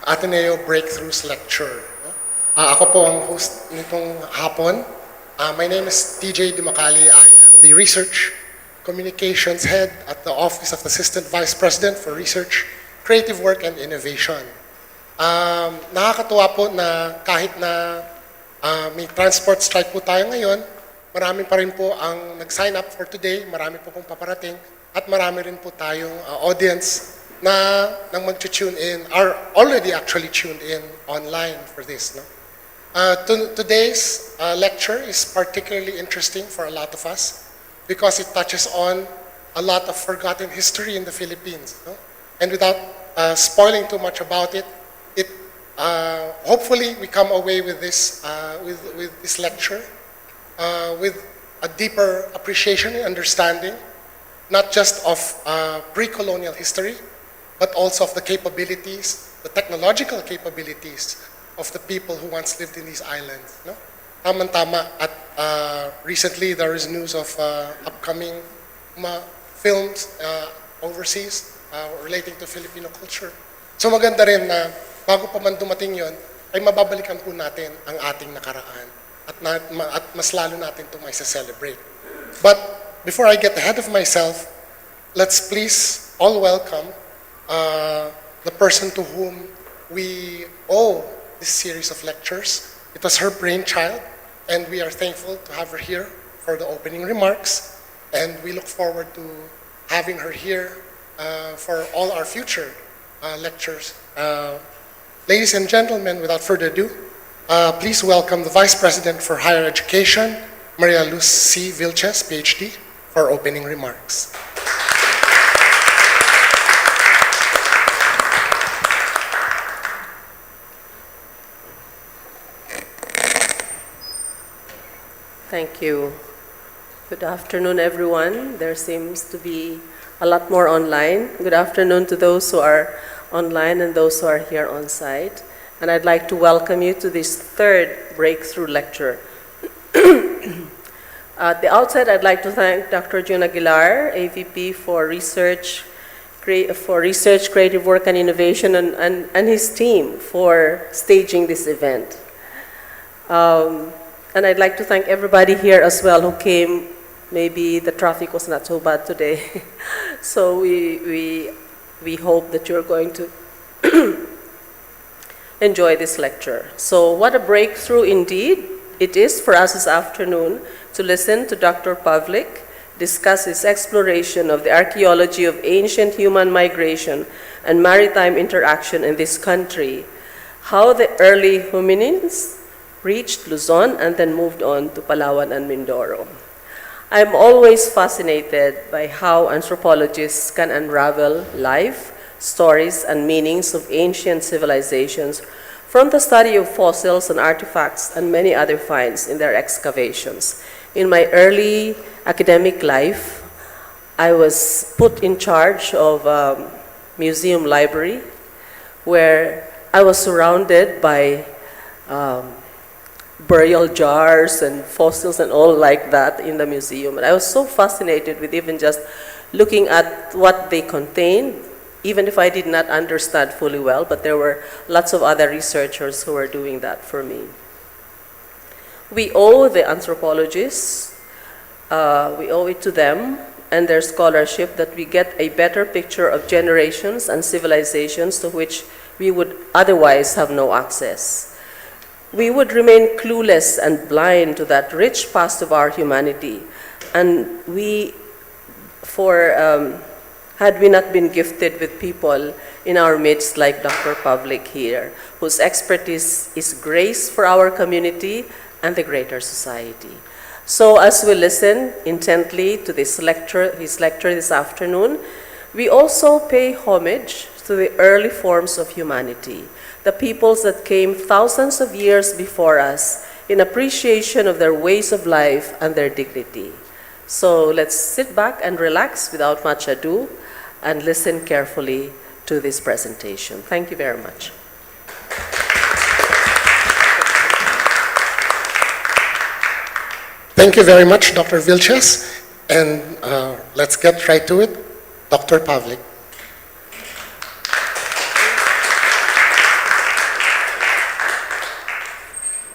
Ateneo Breakthroughs Lecture. Ako po ang host nitong hapon. My name is TJ Dimakali. I am the Research Communications Head at the Office of the Assistant Vice President for Research, Creative Work, and Innovation. Nakakatuwa po na kahit na may transport strike po tayo ngayon, marami pa rin po ang nag-sign up for today, marami po pong paparating, at marami rin po tayong audience na nang mag-tune in, are already actually tuned in online for this. No? Today's lecture is particularly interesting for a lot of us because it touches on a lot of forgotten history in the Philippines. No? And without spoiling too much about it, hopefully we come away with this lecture with a deeper appreciation and understanding, not just of pre-colonial history, but also of the capabilities, the technological capabilities of the people who once lived in these islands. No? Tama-tama, at recently there is news of upcoming films overseas relating to Filipino culture. So maganda rin na bago pa man dumating yon, ay mababalikan po natin ang ating nakaraan at mas lalo natin itong may celebrate. But before I get ahead of myself, let's please all welcome the person to whom we owe this series of lectures. It was her brainchild, and we are thankful to have her here for the opening remarks, and we look forward to having her here for all our future lectures. Ladies and gentlemen, without further ado, please welcome the Vice President for Higher Education, Maria Luz C. Vilches, PhD, for opening remarks. Thank you. Good afternoon, everyone. There seems to be a lot more online. Good afternoon to those who are online and those who are here on site. And I'd like to welcome you to this third breakthrough lecture. At the outset, I'd like to thank Dr. Jun Aguilar, AVP for Research, Creative Work and Innovation, and his team for staging this event. And I'd like to thank everybody here as well who came. Maybe the traffic was not so bad today. So we hope that you're going to enjoy this lecture. So what a breakthrough indeed it is for us this afternoon to listen to Dr. Pavlik discuss his exploration of the archaeology of ancient human migration and maritime interaction in this country, how the early hominins reached Luzon and then moved on to Palawan and Mindoro. I'm always fascinated by how anthropologists can unravel life, stories, and meanings of ancient civilizations from the study of fossils and artifacts and many other finds in their excavations. In my early academic life, I was put in charge of a museum library where I was surrounded by burial jars and fossils and all like that in the museum. And I was so fascinated with even just looking at what they contained, even if I did not understand fully well, but there were lots of other researchers who were doing that for me. We owe the anthropologists, we owe it to them and their scholarship that we get a better picture of generations and civilizations to which we would otherwise have no access. We would remain clueless and blind to that rich past of our humanity. And had we not been gifted with people in our midst like Dr. Pavlik here, whose expertise is grace for our community and the greater society. So as we listen intently to his lecture this afternoon, we also pay homage to the early forms of humanity, the peoples that came thousands of years before us in appreciation of their ways of life and their dignity. So let's sit back and relax without much ado and listen carefully to this presentation. Thank you very much. Thank you very much, Dr. Vilches. And let's get right to it. Dr. Pavlik.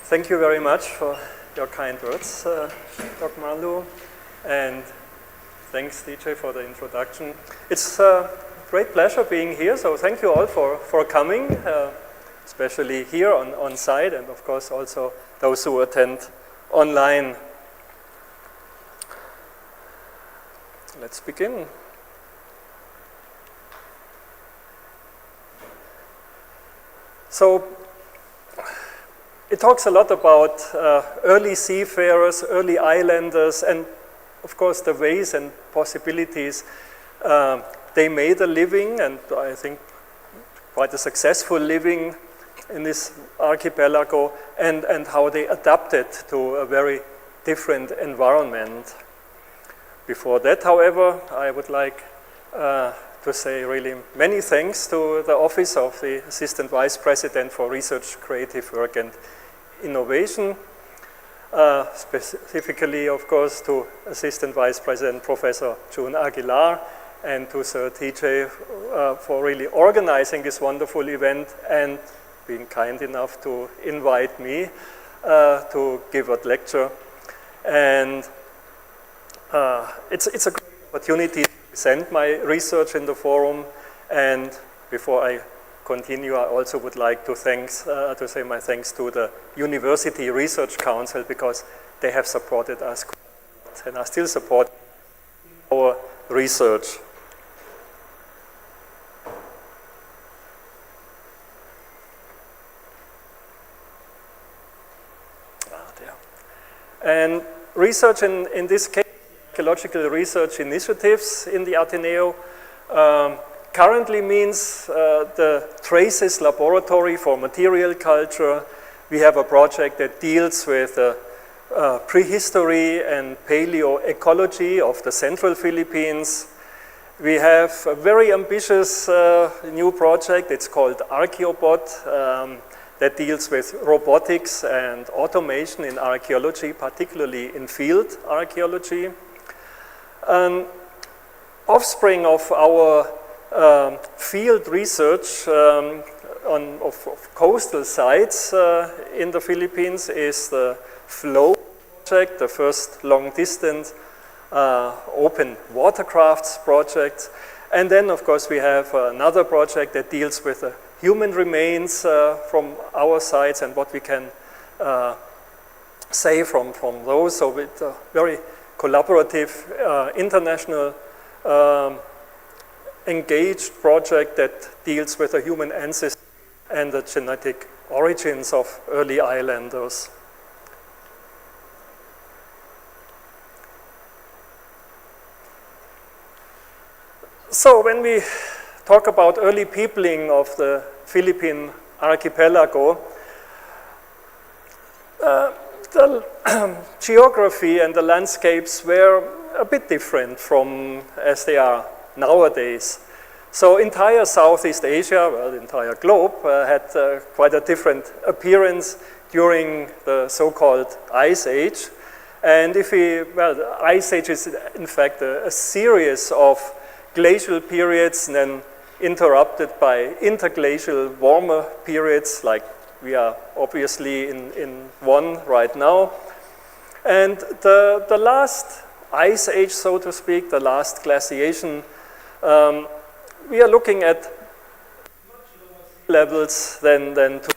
thank you very much for your kind words, Dr. Malu, and thanks, DJ, for the introduction. It's a great pleasure being here, so thank you all for coming, especially here on site, and of course also those who attend online. Let's begin. So, it talks a lot about early seafarers, early islanders, and of course the ways and possibilities they made a living, and I think quite a successful living in this archipelago, and how they adapted to a very different environment. Before that, however, I would like to say really many thanks to the Office of the Assistant Vice President for Research, Creative Work and Innovation, specifically, of course, to Assistant Vice President Professor June Aguilar and to Sir TJ for really organizing this wonderful event and being kind enough to invite me to give a lecture. And it's a great opportunity to present my research in the forum, and before I continue, I also would like to say my thanks to the University Research Council, because they have supported us and are still supporting our research. And research in this case, archaeological research initiatives in the Ateneo currently means the Traces Laboratory for Material Culture. We have a project that deals with prehistory and paleoecology of the central Philippines. We have a very ambitious new project, it's called Archaeobot, that deals with robotics and automation in archaeology, particularly in field archaeology. An offspring of our field research of coastal sites in the Philippines is the FLOW project, the first long-distance open watercrafts project. And then, of course, we have another project that deals with human remains from our sites and what we can say from those. So it's a very collaborative, international, engaged project that deals with the human ancestry and the genetic origins of early islanders. So when we talk about early peopling of the Philippine archipelago, the geography and the landscapes were a bit different from as they are nowadays. So entire Southeast Asia, well, the entire globe, had quite a different appearance during the so-called Ice Age. And the Ice Age is in fact a series of glacial periods and then interrupted by interglacial warmer periods, like we are obviously in one right now. And the last Ice Age, so to speak, the last glaciation, we are looking at much lower sea levels than today.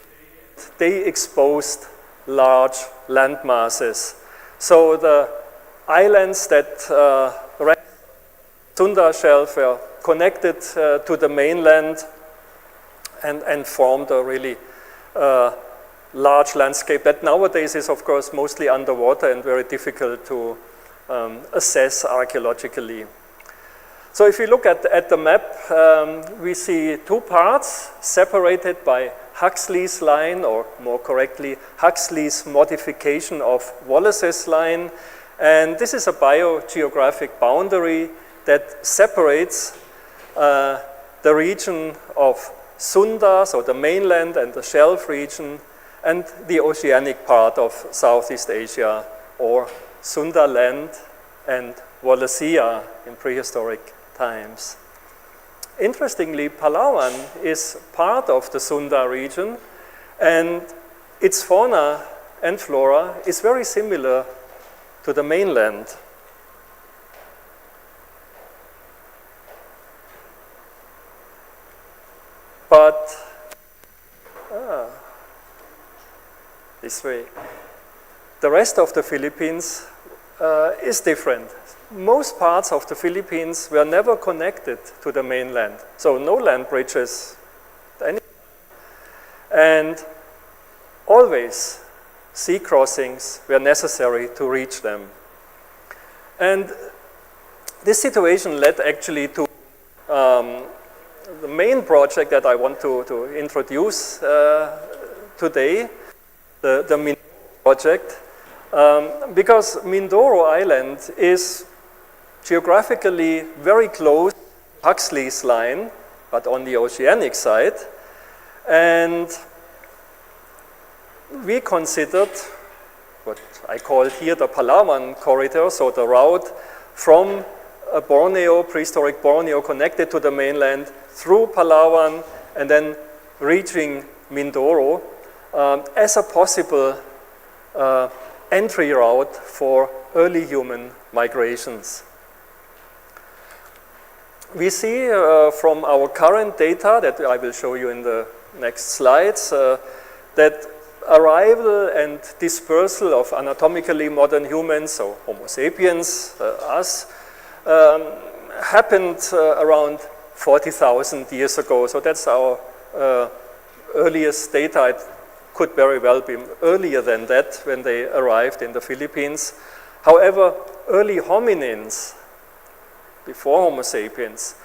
They exposed large land masses. So the islands that Sunda Shelf were connected to the mainland and formed a really large landscape that nowadays is, of course, mostly underwater and very difficult to assess archaeologically. So if you look at the map, we see two parts separated by Huxley's line, or more correctly, Huxley's modification of Wallace's line. And this is a biogeographic boundary that separates the region of Sunda, so the mainland and the shelf region, and the oceanic part of Southeast Asia, or Sunda land and Wallacea in prehistoric times. Interestingly, Palawan is part of the Sunda region, and its fauna and flora is very similar to the mainland. But, this way. The rest of the Philippines is different. Most parts of the Philippines were never connected to the mainland, so no land bridges. And always sea crossings were necessary to reach them. And this situation led actually to the main project that I want to introduce today, the Mindoro project, because Mindoro Island is geographically very close to Huxley's line, but on the oceanic side. And we considered what I call here the Palawan corridor, so the route from Borneo, prehistoric Borneo, connected to the mainland through Palawan and then reaching Mindoro as a possible entry route for early human migrations. We see from our current data that I will show you in the next slides that arrival and dispersal of anatomically modern humans, so Homo sapiens, us, happened around 40,000 years ago. So that's our earliest data. It could very well be earlier than that when they arrived in the Philippines. However, early hominins, before Homo sapiens,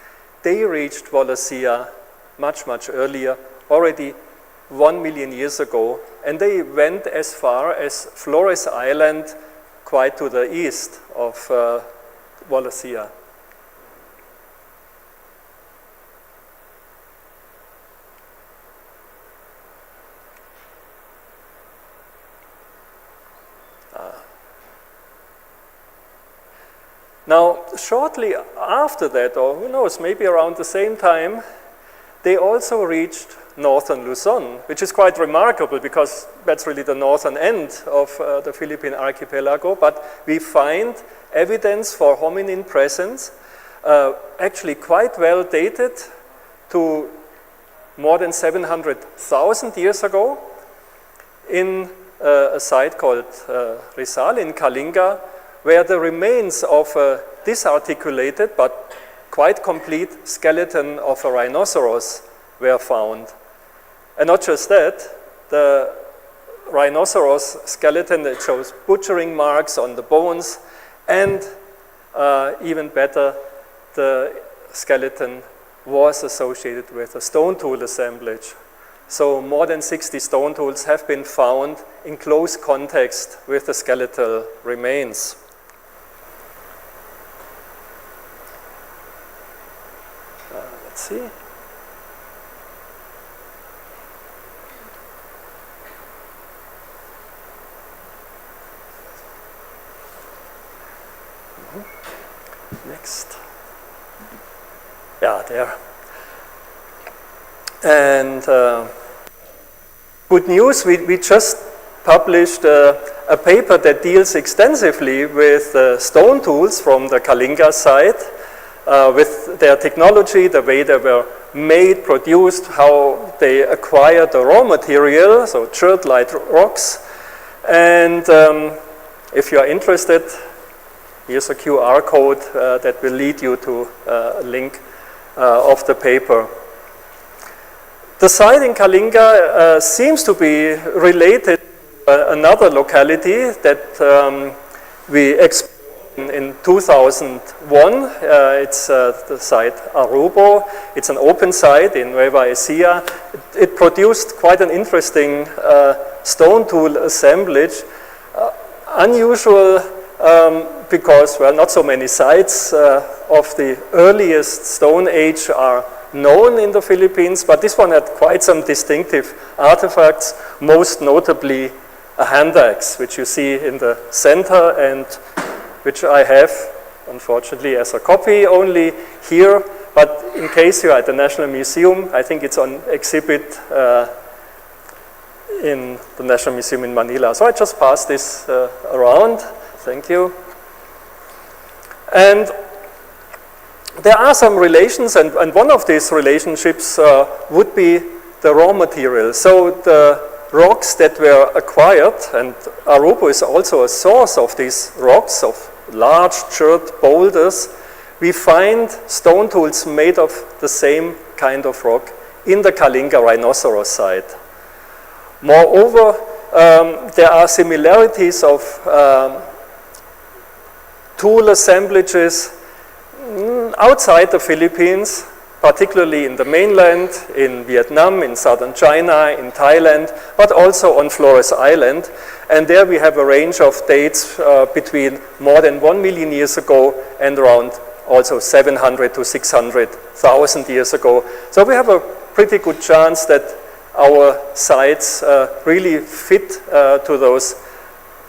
they reached Wallacea much, much earlier, already 1 million years ago, and they went as far as Flores Island, quite to the east of Wallacea. Now, shortly after that, or who knows, maybe around the same time, they also reached northern Luzon, which is quite remarkable because that's really the northern end of the Philippine archipelago. But we find evidence for hominin presence, actually quite well dated to more than 700,000 years ago in a site called Rizal in Kalinga, where the remains of a disarticulated but quite complete skeleton of a rhinoceros were found. And not just that, the rhinoceros skeleton that shows butchering marks on the bones, and even better, the skeleton was associated with a stone tool assemblage. So more than 60 stone tools have been found in close context with the skeletal remains. Let's see. Next. Yeah, there. And good news, we just published a paper that deals extensively with stone tools from the Kalinga site, with their technology, the way they were made, produced, how they acquired the raw material, so chert-like rocks. And if you are interested, here's a QR code that will lead you to a link of the paper. The site in Kalinga seems to be related to another locality that we explored in 2001. It's the site Arubo. It's an open site in Nueva Ecija. It produced quite an interesting stone tool assemblage. Unusual because, well, not so many sites of the earliest Stone Age are known in the Philippines, but this one had quite some distinctive artifacts, most notably a hand axe, which you see in the center and which I have, unfortunately, as a copy only here, but in case you're at the National Museum, I think it's on exhibit in the National Museum in Manila. So I just passed this around. Thank you. And there are some relations, and one of these relationships would be the raw material. So the rocks that were acquired, and Arubo is also a source of these rocks, of large chert boulders, we find stone tools made of the same kind of rock in the Kalinga rhinoceros site. Moreover, there are similarities of tool assemblages outside the Philippines, particularly in the mainland, in Vietnam, in southern China, in Thailand, but also on Flores Island. And there we have a range of dates between more than 1 million years ago and around also 700 to 600,000 years ago. So we have a pretty good chance that our sites really fit to those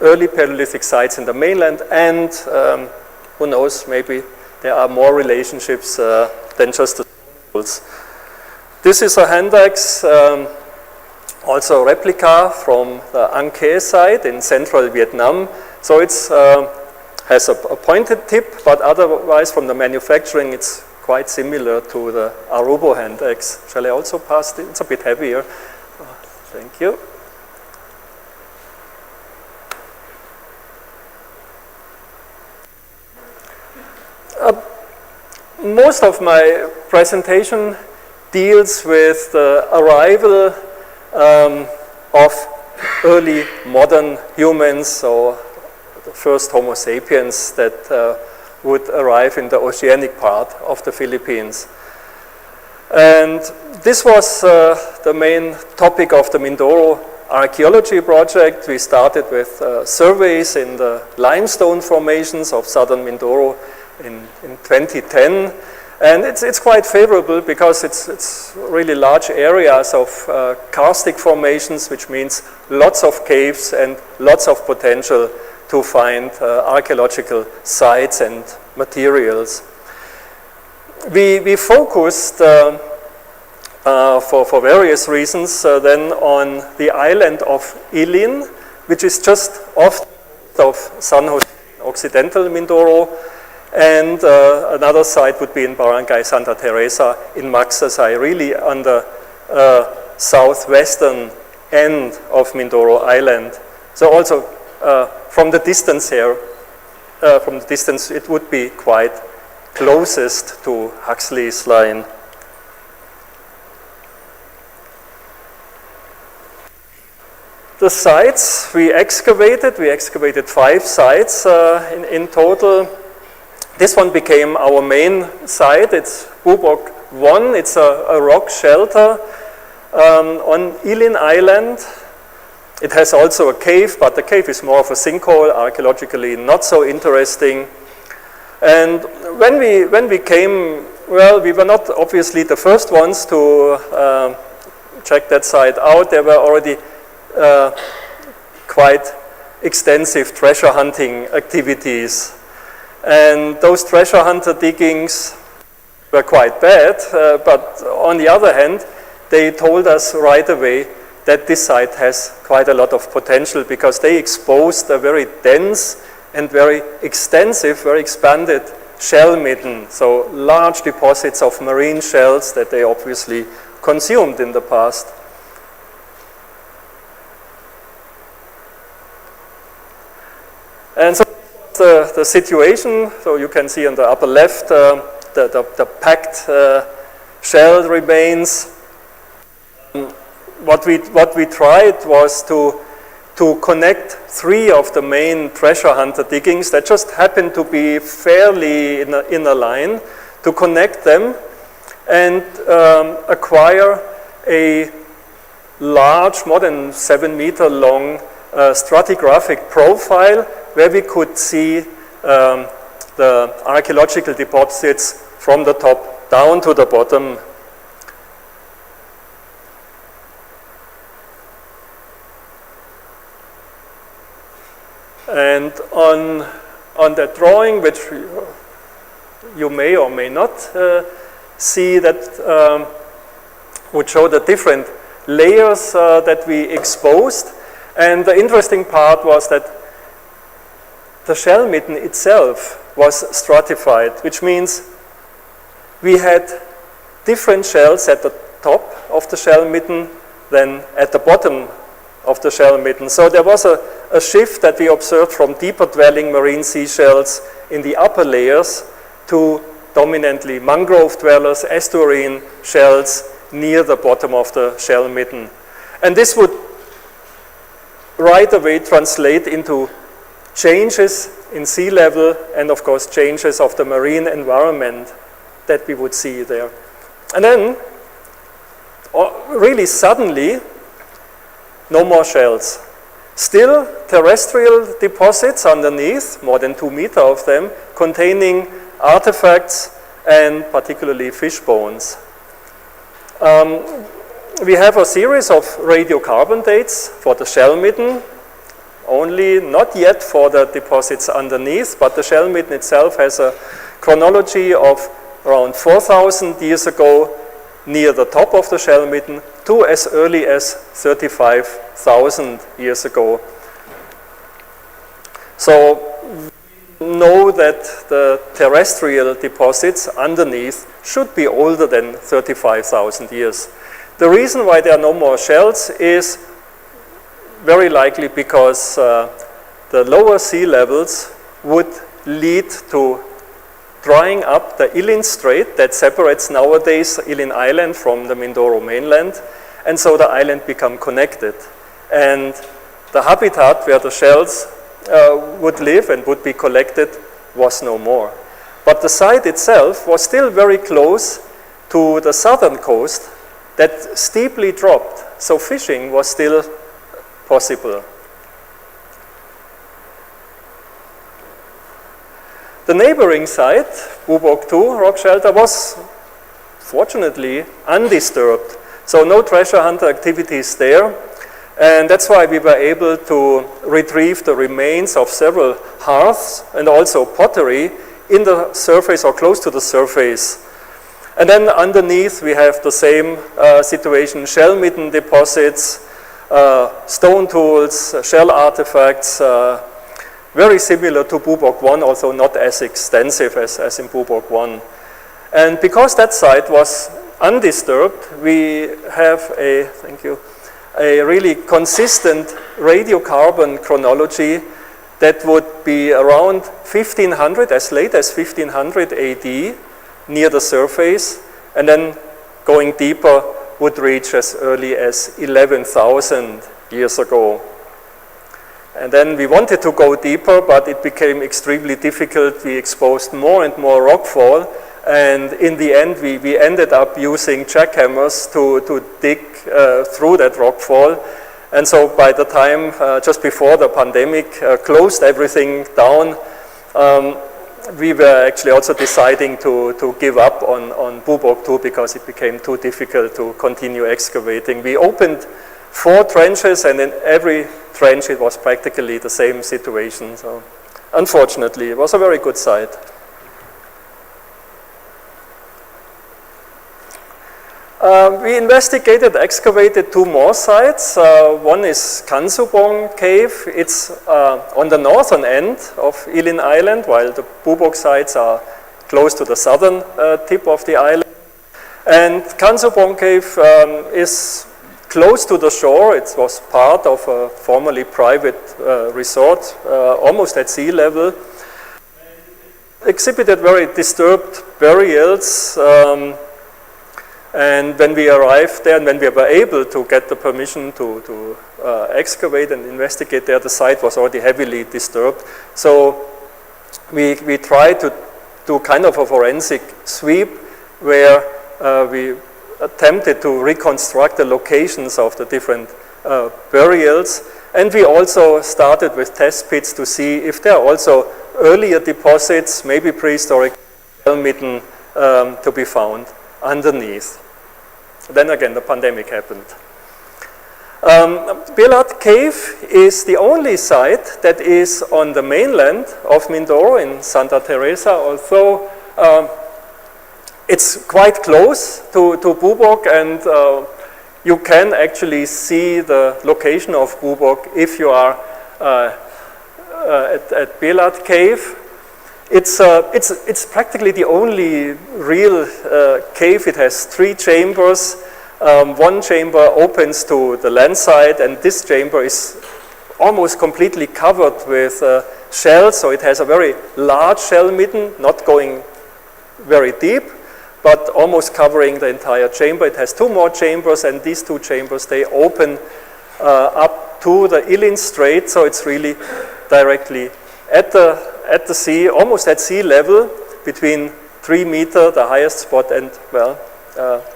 early Paleolithic sites in the mainland, and who knows, maybe there are more relationships than just the tools. This is a hand axe, also a replica from the Jung He site in central Vietnam. So it's has a pointed tip, but otherwise from the manufacturing it's quite similar to the Arubo hand axe. Shall I also pass it? It's a bit heavier. Thank you. Most of my presentation deals with the arrival of early modern humans, so the first Homo sapiens that would arrive in the oceanic part of the Philippines. And this was the main topic of the Mindoro archaeology project. We started with surveys in the limestone formations of southern Mindoro in 2010, and it's quite favorable because it's really large areas of karstic formations, which means lots of caves and lots of potential to find archaeological sites and materials. We focused for various reasons then on the island of Ilin, which is just off of San Jose, Occidental Mindoro. And another site would be in Barangay Santa Teresa in Magsaysay, really on the southwestern end of Mindoro Island. So also from the distance here, it would be quite closest to Huxley's line. The sites we excavated 5 sites in total. This one became our main site. It's Bubok 1. It's a rock shelter on Ilin Island. It has also a cave, but the cave is more of a sinkhole, archaeologically not so interesting. And when we came, well, we were not obviously the first ones to check that site out. There were already quite extensive treasure hunting activities. And those treasure hunter diggings were quite bad, but on the other hand, they told us right away that this site has quite a lot of potential because they exposed a very dense and very extensive, very expanded shell midden, so large deposits of marine shells that they obviously consumed in the past. And so the situation, so you can see on the upper left the packed shell remains. What we tried was to connect 3 of the main treasure hunter diggings that just happened to be fairly in a line, to connect them and acquire a large, more than 7 meter long stratigraphic profile where we could see the archaeological deposits from the top down to the bottom. And on that drawing, which you may or may not see, that would show the different layers that we exposed. And the interesting part was that the shell mitten itself was stratified, which means we had different shells at the top of the shell mitten than at the bottom of the shell mitten. So there was a shift that we observed from deeper dwelling marine seashells in the upper layers to dominantly mangrove dwellers, estuarine shells near the bottom of the shell mitten. And this would right away translate into changes in sea level and of course changes of the marine environment that we would see there. And then really suddenly no more shells. Still terrestrial deposits underneath, more than 2 meters of them, containing artifacts and particularly fish bones. We have a series of radiocarbon dates for the shell mitten, only not yet for the deposits underneath, but the shell mitten itself has a chronology of around 4,000 years ago near the top of the shell mitten to as early as 35,000 years ago. So we know that the terrestrial deposits underneath should be older than 35,000 years. The reason why there are no more shells is very likely because the lower sea levels would lead to drying up the Ilin Strait that separates nowadays Ilin Island from the Mindoro mainland, and so the island become connected. And the habitat where the shells would live and would be collected was no more. But the site itself was still very close to the southern coast that steeply dropped, so fishing was still possible. The neighboring site, Bubok 2 rock shelter, was fortunately undisturbed, so no treasure hunter activities there, and that's why we were able to retrieve the remains of several hearths and also pottery in the surface or close to the surface. And then underneath we have the same situation, shell mitten deposits, stone tools, shell artifacts, very similar to Bubok 1, although not as extensive as in Bubok 1. And because that site was undisturbed, we have a really consistent radiocarbon chronology that would be around 1500, as late as 1500 AD, near the surface, and then going deeper would reach as early as 11,000 years ago. And then we wanted to go deeper, but it became extremely difficult. We exposed more and more rockfall, and in the end we ended up using jackhammers to dig through that rockfall. And so by the time, just before the pandemic closed everything down, we were actually also deciding to give up on Bubok 2 because it became too difficult to continue excavating. We opened 4 trenches, and in every trench it was practically the same situation. So unfortunately, it was a very good site. We investigated, excavated 2 more sites. One is Kansubong Cave. It's on the northern end of Ilin Island, while the Bubok sites are close to the southern tip of the island. And Kansubong Cave is close to the shore. It was part of a formerly private resort, almost at sea level. Exhibited very disturbed burials. And when we arrived there and when we were able to get the permission to excavate and investigate there, the site was already heavily disturbed. So we tried to do kind of a forensic sweep where we attempted to reconstruct the locations of the different burials. And we also started with test pits to see if there are also earlier deposits, maybe prehistoric shell mitten, to be found underneath. Then again, the pandemic happened. Bilat Cave is the only site that is on the mainland of Mindoro in Santa Teresa, although it's quite close to Bubok, and you can actually see the location of Bubok if you are at Belat Cave. It's practically the only real cave. It has 3 chambers. One chamber opens to the land side, and this chamber is almost completely covered with shells, so it has a very large shell midden, not going very deep, but almost covering the entire chamber. It has 2 more chambers, and these 2 chambers, they open up to the Ilin Strait, so it's really directly at the sea, almost at sea level, between 3 meters, the highest spot, and, well,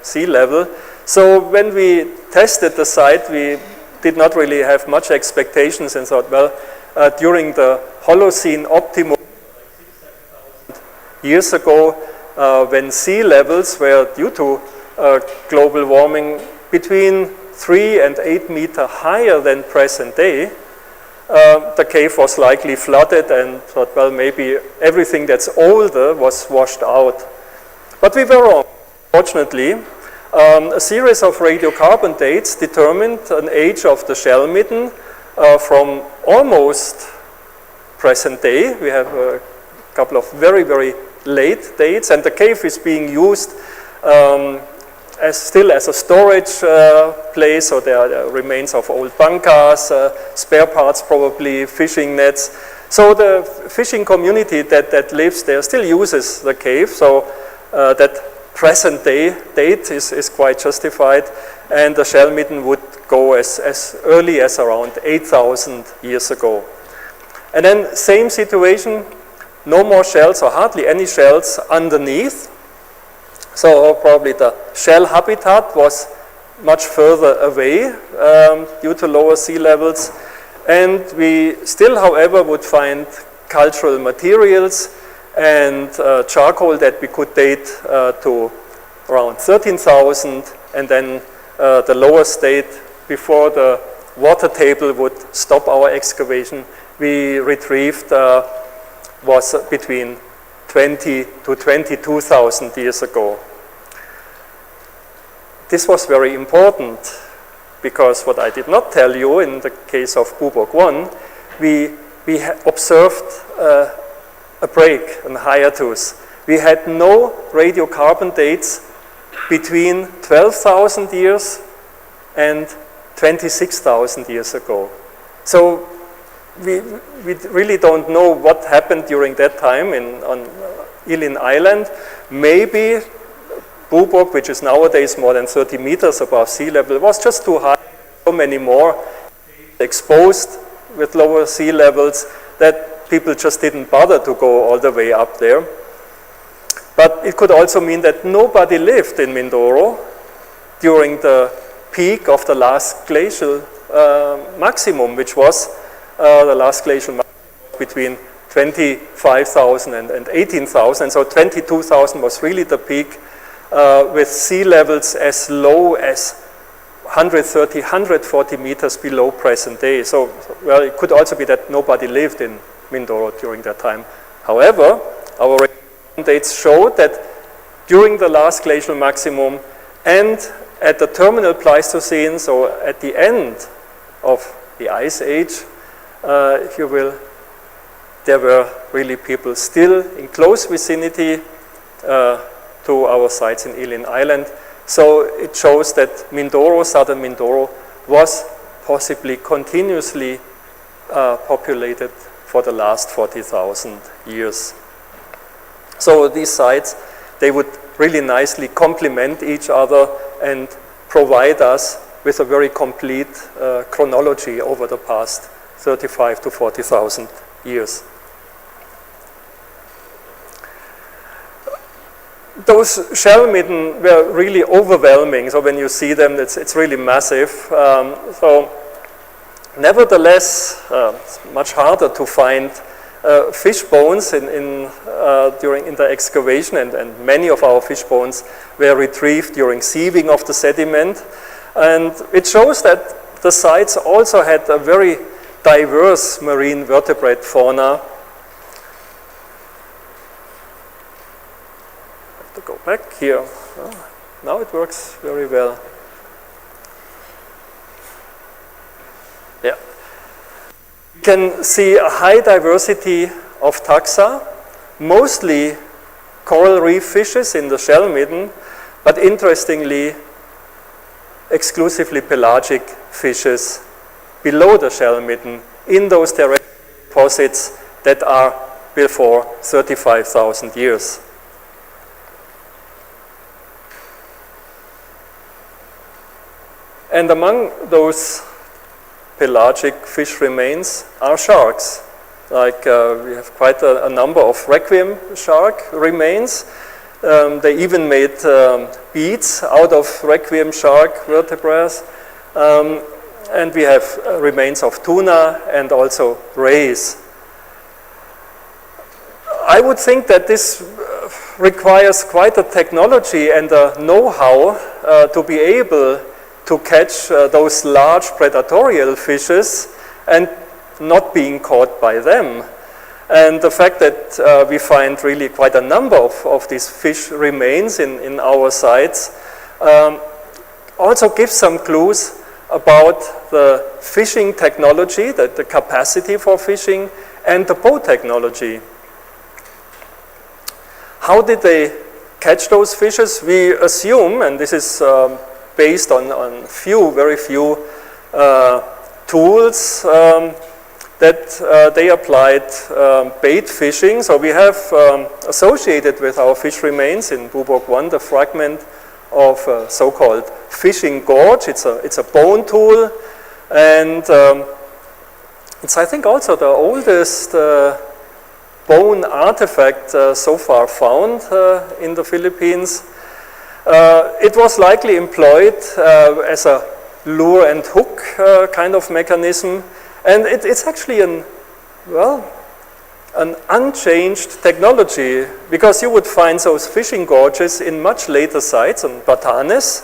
sea level. So when we tested the site, we did not really have much expectations and thought, well, during the Holocene optimum years ago, when sea levels were, due to global warming, between 3 and 8 meters higher than present day, the cave was likely flooded, and thought, well, maybe everything that's older was washed out. But we were wrong. Fortunately, a series of radiocarbon dates determined an age of the shell midden from almost present day. We have a couple of very, very late dates, and the cave is being used still as a storage place, so there are remains of old bunkers, spare parts probably, fishing nets. So the fishing community that lives there still uses the cave, so that present day date is quite justified, and the shell midden would go as early as around 8,000 years ago. And then same situation, no more shells or hardly any shells underneath. So probably the shell habitat was much further away due to lower sea levels. And we still, however, would find cultural materials and charcoal that we could date to around 13,000, and then the lower state, before the water table would stop our excavation, we retrieved was between 20 to 22,000 years ago. This was very important because what I did not tell you in the case of Bubok 1, we observed a break, an hiatus. We had no radiocarbon dates between 12,000 years and 26,000 years ago. So we really don't know what happened during that time on Ilin Island. Maybe Bubok, which is nowadays more than 30 meters above sea level, was just too high. So many more exposed with lower sea levels that people just didn't bother to go all the way up there. But it could also mean that nobody lived in Mindoro during the peak of the last glacial maximum, which was the last glacial maximum between 25,000 and 18,000. So 22,000 was really the peak, with sea levels as low as 130, 140 meters below present day. So, well, it could also be that nobody lived in Mindoro during that time. However, our dates showed that during the last glacial maximum and at the terminal Pleistocene, so at the end of the Ice Age, if you will, there were really people still in close vicinity to our sites in Ilin Island. So it shows that Mindoro, southern Mindoro, was possibly continuously populated for the last 40,000 years. So these sites, they would really nicely complement each other and provide us with a very complete chronology over the past 35 to 40,000 years. Those shell midden were really overwhelming. So when you see them, it's really massive. So nevertheless, it's much harder to find fish bones during the excavation, and many of our fish bones were retrieved during sieving of the sediment. And it shows that the sites also had a very diverse marine vertebrate fauna. I have to go back here. Oh, now it works very well. Yeah. You can see a high diversity of taxa, mostly coral reef fishes in the shell midden, but interestingly, exclusively pelagic fishes below the shell midden in those terrestrial deposits that are before 35,000 years. And among those pelagic fish remains are sharks. Like we have quite a number of requiem shark remains. They even made beads out of requiem shark vertebrae. And we have remains of tuna and also rays. I would think that this requires quite a technology and a know-how to be able to catch those large predatorial fishes and not being caught by them. And the fact that we find really quite a number of these fish remains in our sites also gives some clues about the fishing technology, the capacity for fishing, and the boat technology. How did they catch those fishes? We assume, and this is based on very few tools, that they applied bait fishing. So we have associated with our fish remains in Bubok 1 the fragment of so-called fishing gorge. It's a bone tool, and it's, I think, also the oldest bone artifact so far found in the Philippines. It was likely employed as a lure and hook kind of mechanism, and it's actually an unchanged technology, because you would find those fishing gorges in much later sites on Batanes.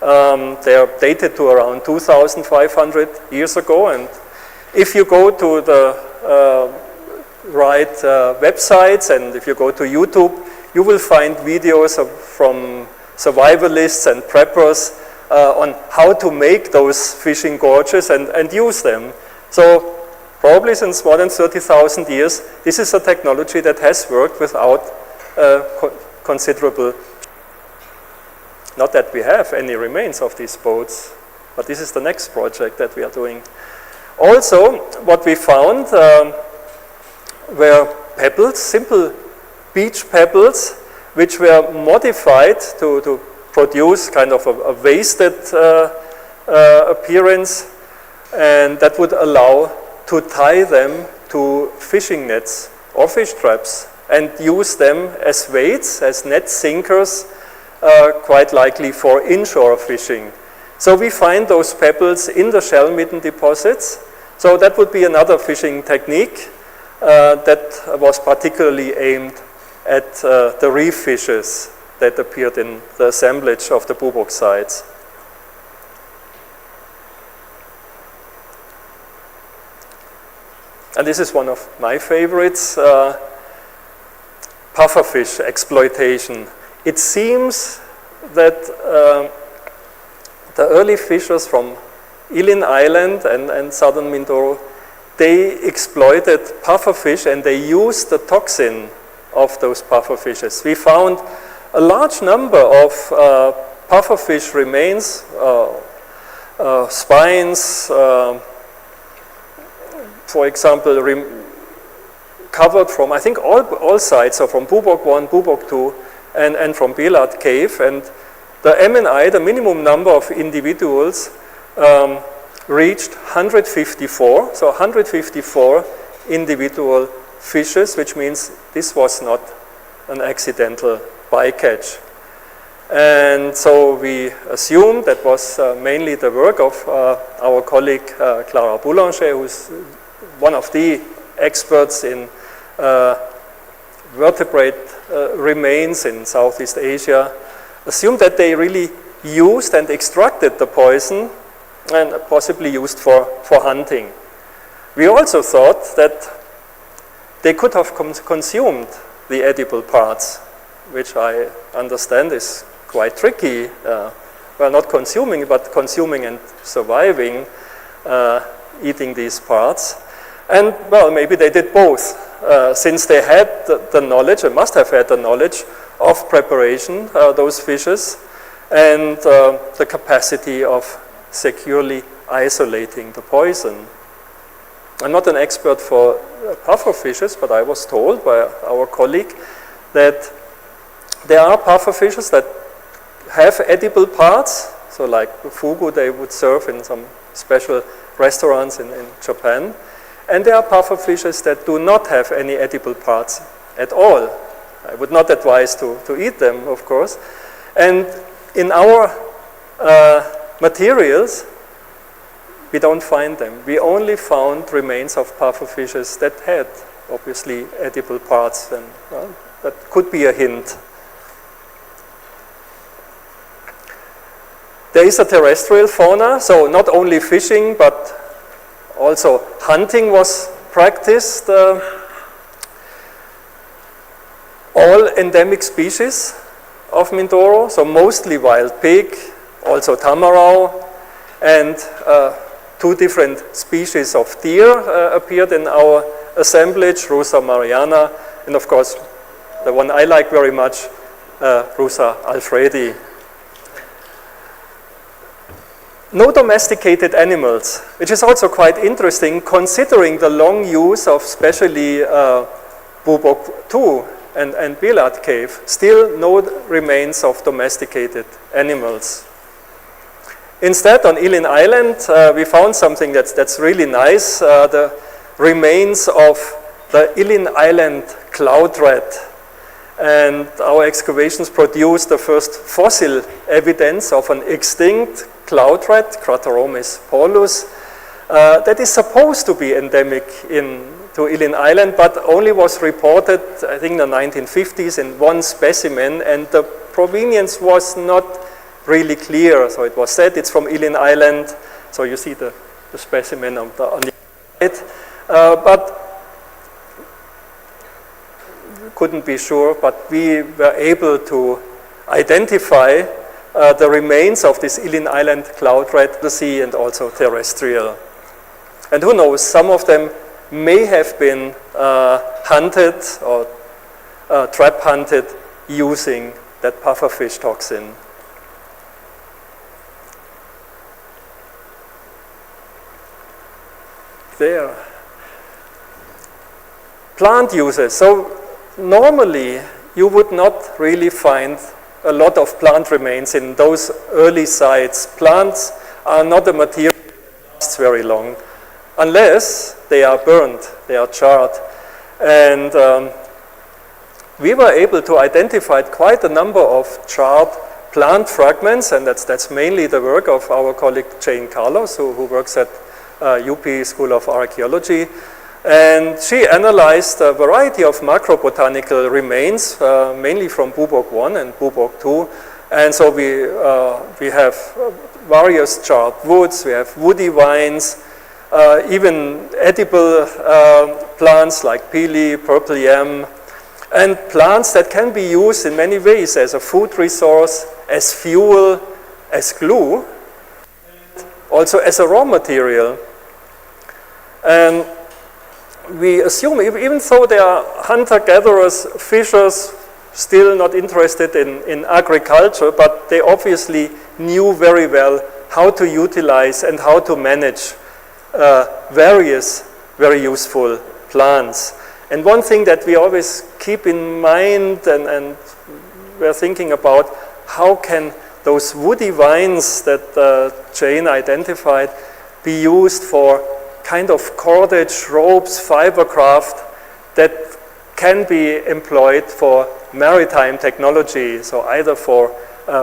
They are dated to around 2,500 years ago, and if you go to the right websites and if you go to YouTube, you will find videos from survivalists and preppers on how to make those fishing gorges and use them. So probably since more than 30,000 years, this is a technology that has worked without considerable. Not that we have any remains of these boats, but this is the next project that we are doing. Also, what we found were pebbles, simple beach pebbles, which were modified to produce kind of a wasted appearance, and that would allow to tie them to fishing nets or fish traps and use them as weights, as net sinkers, quite likely for inshore fishing. So we find those pebbles in the shell midden deposits. So that would be another fishing technique that was particularly aimed at the reef fishes that appeared in the assemblage of the Bubok sites. And this is one of my favorites, pufferfish exploitation. It seems that the early fishers from Ilin Island and southern Mindoro, they exploited pufferfish and they used the toxin of those pufferfishes. We found a large number of pufferfish remains, spines, for example, covered from, I think, all sides, so from Bubok 1, Bubok 2, and from Belat Cave. And the MNI, the minimum number of individuals, reached 154, so 154 individual fishes, which means this was not an accidental bycatch. And so we assumed that was mainly the work of our colleague Clara Boulanger, who's one of the experts in vertebrate remains in Southeast Asia, assumed that they really used and extracted the poison and possibly used for hunting. We also thought that they could have consumed the edible parts, which I understand is quite tricky. Well, not consuming, but consuming and surviving eating these parts. And, well, maybe they did both, since they had the knowledge, and must have had the knowledge of preparation, those fishes, and the capacity of securely isolating the poison. I'm not an expert for puffer fishes, but I was told by our colleague that there are puffer fishes that have edible parts, so like fugu they would serve in some special restaurants in Japan. And there are puffer fishes that do not have any edible parts at all. I would not advise to eat them, of course. And in our materials, we don't find them. We only found remains of puffer fishes that had, obviously, edible parts. And well, that could be a hint. There is a terrestrial fauna, so not only fishing, but also hunting was practiced. All endemic species of Mindoro, so mostly wild pig, also tamarau, and 2 different species of deer appeared in our assemblage, Rusa mariana, and of course, the one I like very much, Rusa alfredi. No domesticated animals, which is also quite interesting considering the long use of especially Bubok 2 and Bilat cave. Still no remains of domesticated animals. Instead, on Ilin Island, we found something that's really nice, the remains of the Ilin Island cloud rat. And our excavations produced the first fossil evidence of an extinct cloud rat, Crateromys paulus, that is supposed to be endemic to Ilin Island, but only was reported, I think, in the 1950s in 1 specimen, and the provenience was not really clear. So it was said it's from Ilin Island, so you see the specimen on the right, but couldn't be sure, but we were able to identify the remains of this Ilin Island cloud rat, the sea, and also terrestrial. And who knows, some of them may have been hunted or trap hunted using that pufferfish toxin. There. Plant uses. So normally you would not really find a lot of plant remains in those early sites. Plants are not a material that lasts very long unless they are burned, they are charred. And we were able to identify quite a number of charred plant fragments, and that's mainly the work of our colleague Jane Carlos, who works at UP School of Archaeology. And she analyzed a variety of macrobotanical remains, mainly from Bubok 1 and Bubok 2. And so we have various charred woods, we have woody vines, even edible plants like pili, purple yam, and plants that can be used in many ways as a food resource, as fuel, as glue, and also as a raw material. And we assume, even though they are hunter-gatherers, fishers, still not interested in agriculture, but they obviously knew very well how to utilize and how to manage various very useful plants. And one thing that we always keep in mind, and we're thinking about, how can those woody vines that Jane identified be used for kind of cordage, ropes, fibercraft that can be employed for maritime technology, so either for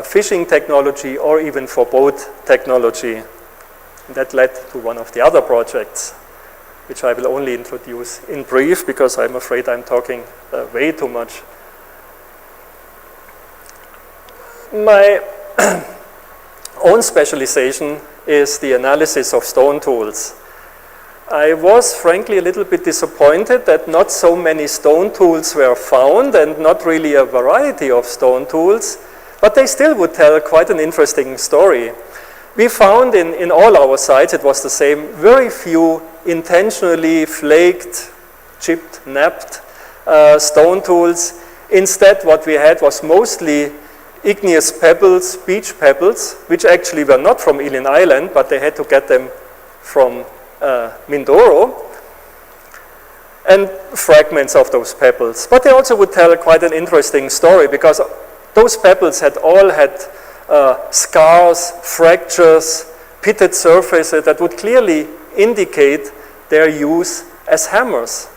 fishing technology or even for boat technology. And that led to one of the other projects, which I will only introduce in brief because I'm afraid I'm talking way too much. My own specialization is the analysis of stone tools. I was frankly a little bit disappointed that not so many stone tools were found and not really a variety of stone tools, but they still would tell quite an interesting story. we found in all our sites, it was the same, very few intentionally flaked, chipped, knapped stone tools. Instead, what we had was mostly igneous pebbles, beach pebbles, which actually were not from Ilian Island, but they had to get them from Mindoro, and fragments of those pebbles. But they also would tell quite an interesting story, because those pebbles had all had scars, fractures, pitted surfaces that would clearly indicate their use as hammers.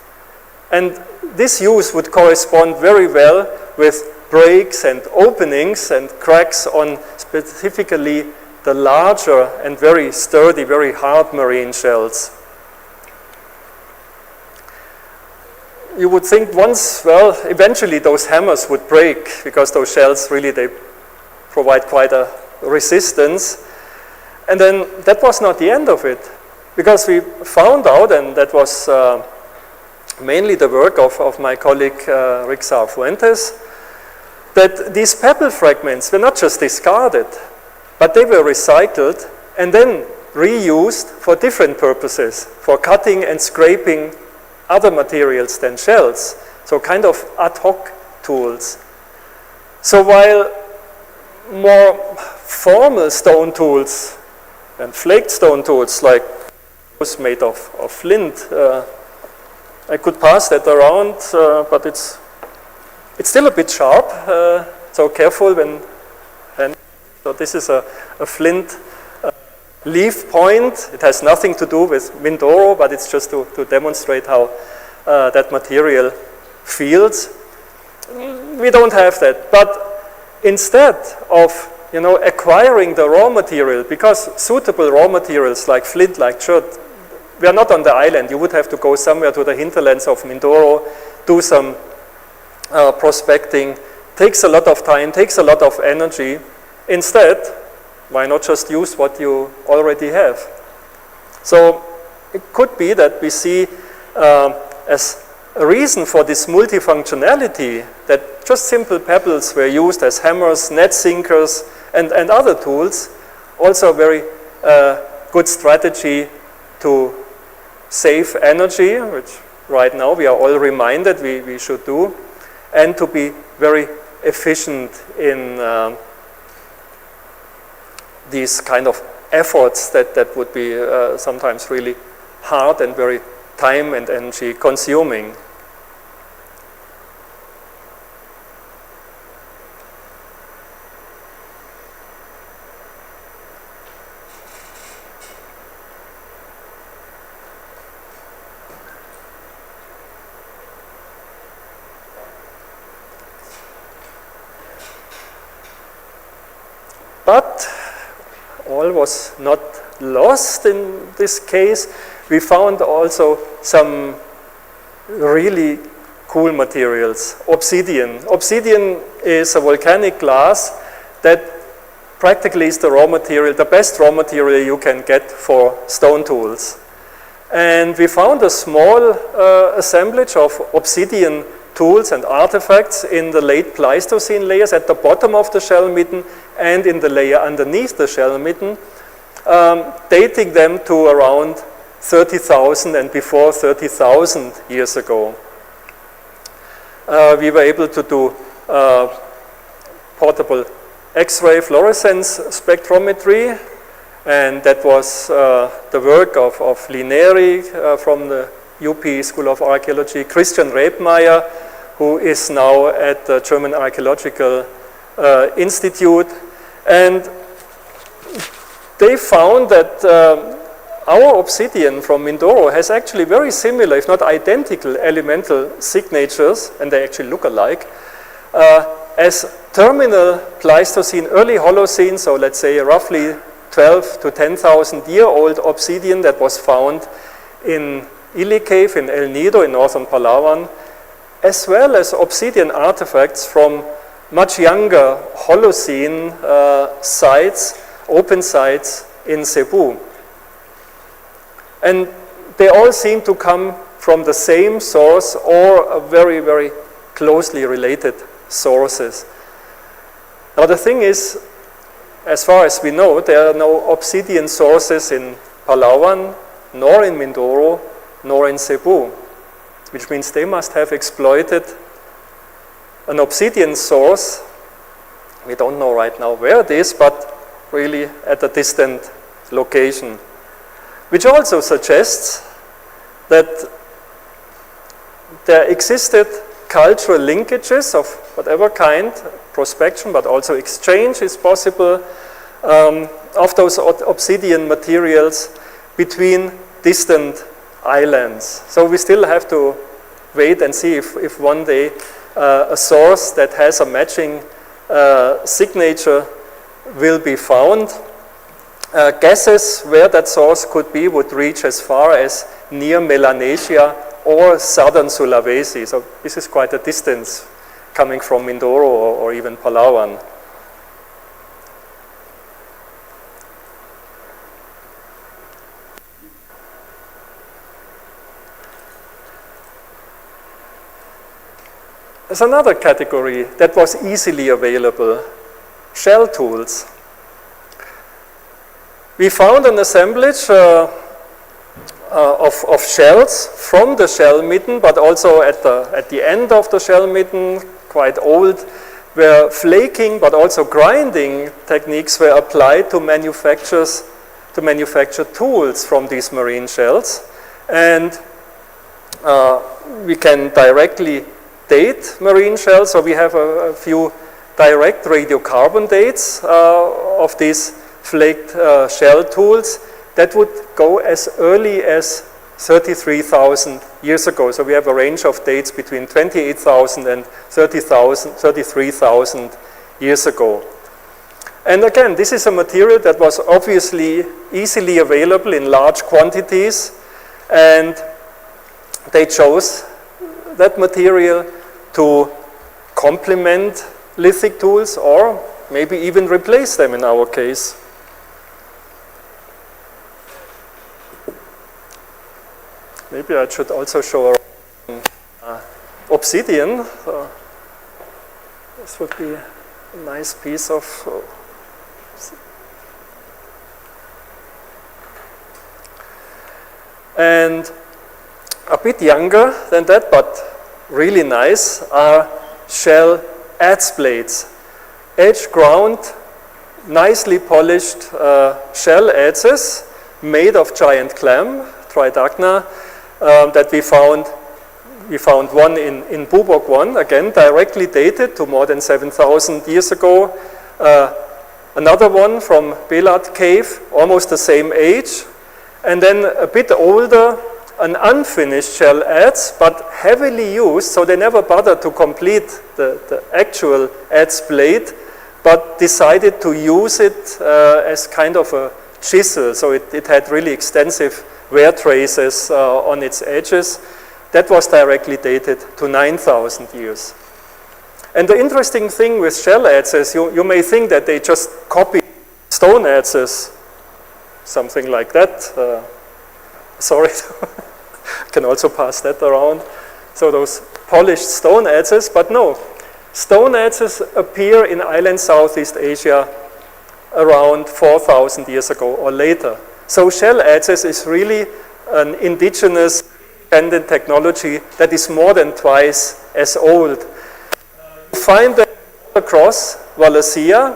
And this use would correspond very well with breaks and openings and cracks on specifically the larger and very sturdy, very hard marine shells. You would think once, well, eventually those hammers would break, because those shells really, they provide quite a resistance. And then that was not the end of it, because we found out, and that was mainly the work of my colleague Rick Fuentes, that these pebble fragments were not just discarded, but they were recycled and then reused for different purposes, for cutting and scraping other materials than shells, so kind of ad hoc tools. So while more formal stone tools and flaked stone tools, like those made of flint, I could pass that around, but it's still a bit sharp, so careful when. So this is a flint leaf point. It has nothing to do with Mindoro, but it's just to demonstrate how that material feels. We don't have that, but instead of acquiring the raw material, because suitable raw materials like flint, like chert, we are not on the island. You would have to go somewhere to the hinterlands of Mindoro, do some prospecting. Takes a lot of time, takes a lot of energy. Instead, why not just use what you already have? So it could be that we see as a reason for this multifunctionality that just simple pebbles were used as hammers, net sinkers, and other tools. Also a very good strategy to save energy, which right now we are all reminded we should do, and to be very efficient in these kind of efforts that would be sometimes really hard and very time and energy consuming. But all was not lost in this case. We found also some really cool materials. Obsidian. Obsidian is a volcanic glass that practically is the raw material, the best raw material you can get for stone tools. And we found a small assemblage of obsidian tools and artifacts in the late Pleistocene layers at the bottom of the shell mitten and in the layer underneath the shell mitten, dating them to around 30,000 and before 30,000 years ago. We were able to do portable X-ray fluorescence spectrometry, and that was the work of Lineri from the UP School of Archaeology, Christian Rebmeier, who is now at the German Archaeological Institute, and they found that our obsidian from Mindoro has actually very similar, if not identical, elemental signatures, and they actually look alike, as terminal Pleistocene, early Holocene, so let's say roughly 12 to 10,000 year old obsidian that was found in Ili Cave in El Nido in northern Palawan, as well as obsidian artifacts from much younger Holocene sites, open sites in Cebu. And they all seem to come from the same source or very, very closely related sources. Now the thing is, as far as we know, there are no obsidian sources in Palawan, nor in Mindoro, nor in Cebu, which means they must have exploited an obsidian source. We don't know right now where it is, but really at a distant location, which also suggests that there existed cultural linkages of whatever kind, prospection, but also exchange is possible of those obsidian materials between distant islands. So we still have to wait and see if one day a source that has a matching signature will be found. Guesses where that source could be would reach as far as near Melanesia or southern Sulawesi. So this is quite a distance coming from Mindoro or even Palawan. There's another category that was easily available, shell tools. We found an assemblage of shells from the shell midden, but also at the end of the shell midden, quite old, where flaking but also grinding techniques were applied to manufacture tools from these marine shells. And we can directly date marine shells, so we have a few direct radiocarbon dates of these flaked shell tools that would go as early as 33,000 years ago. So we have a range of dates between 28,000 and 33,000 years ago. And again, this is a material that was obviously easily available in large quantities, and they chose that material to complement lithic tools or maybe even replace them in our case. Maybe I should also show obsidian. This would be a nice piece of and a bit younger than that, but really nice, are shell adze blades. Edge ground, nicely polished shell adzes made of giant clam, Tridacna, that we found. We found one in Bubok 1, again directly dated to more than 7,000 years ago. Another one from Belat Cave, almost the same age. And then a bit older, an unfinished shell adze, but heavily used, so they never bothered to complete the actual adze blade, but decided to use it as kind of a chisel. So it had really extensive wear traces on its edges. That was directly dated to 9,000 years. And the interesting thing with shell adzes, you may think that they just copy stone adzes, something like that. Sorry, can also pass that around. So those polished stone adzes, but no. Stone adzes appear in island Southeast Asia around 4,000 years ago or later. So shell adzes is really an indigenous independent technology that is more than twice as old. You find that across Wallacea.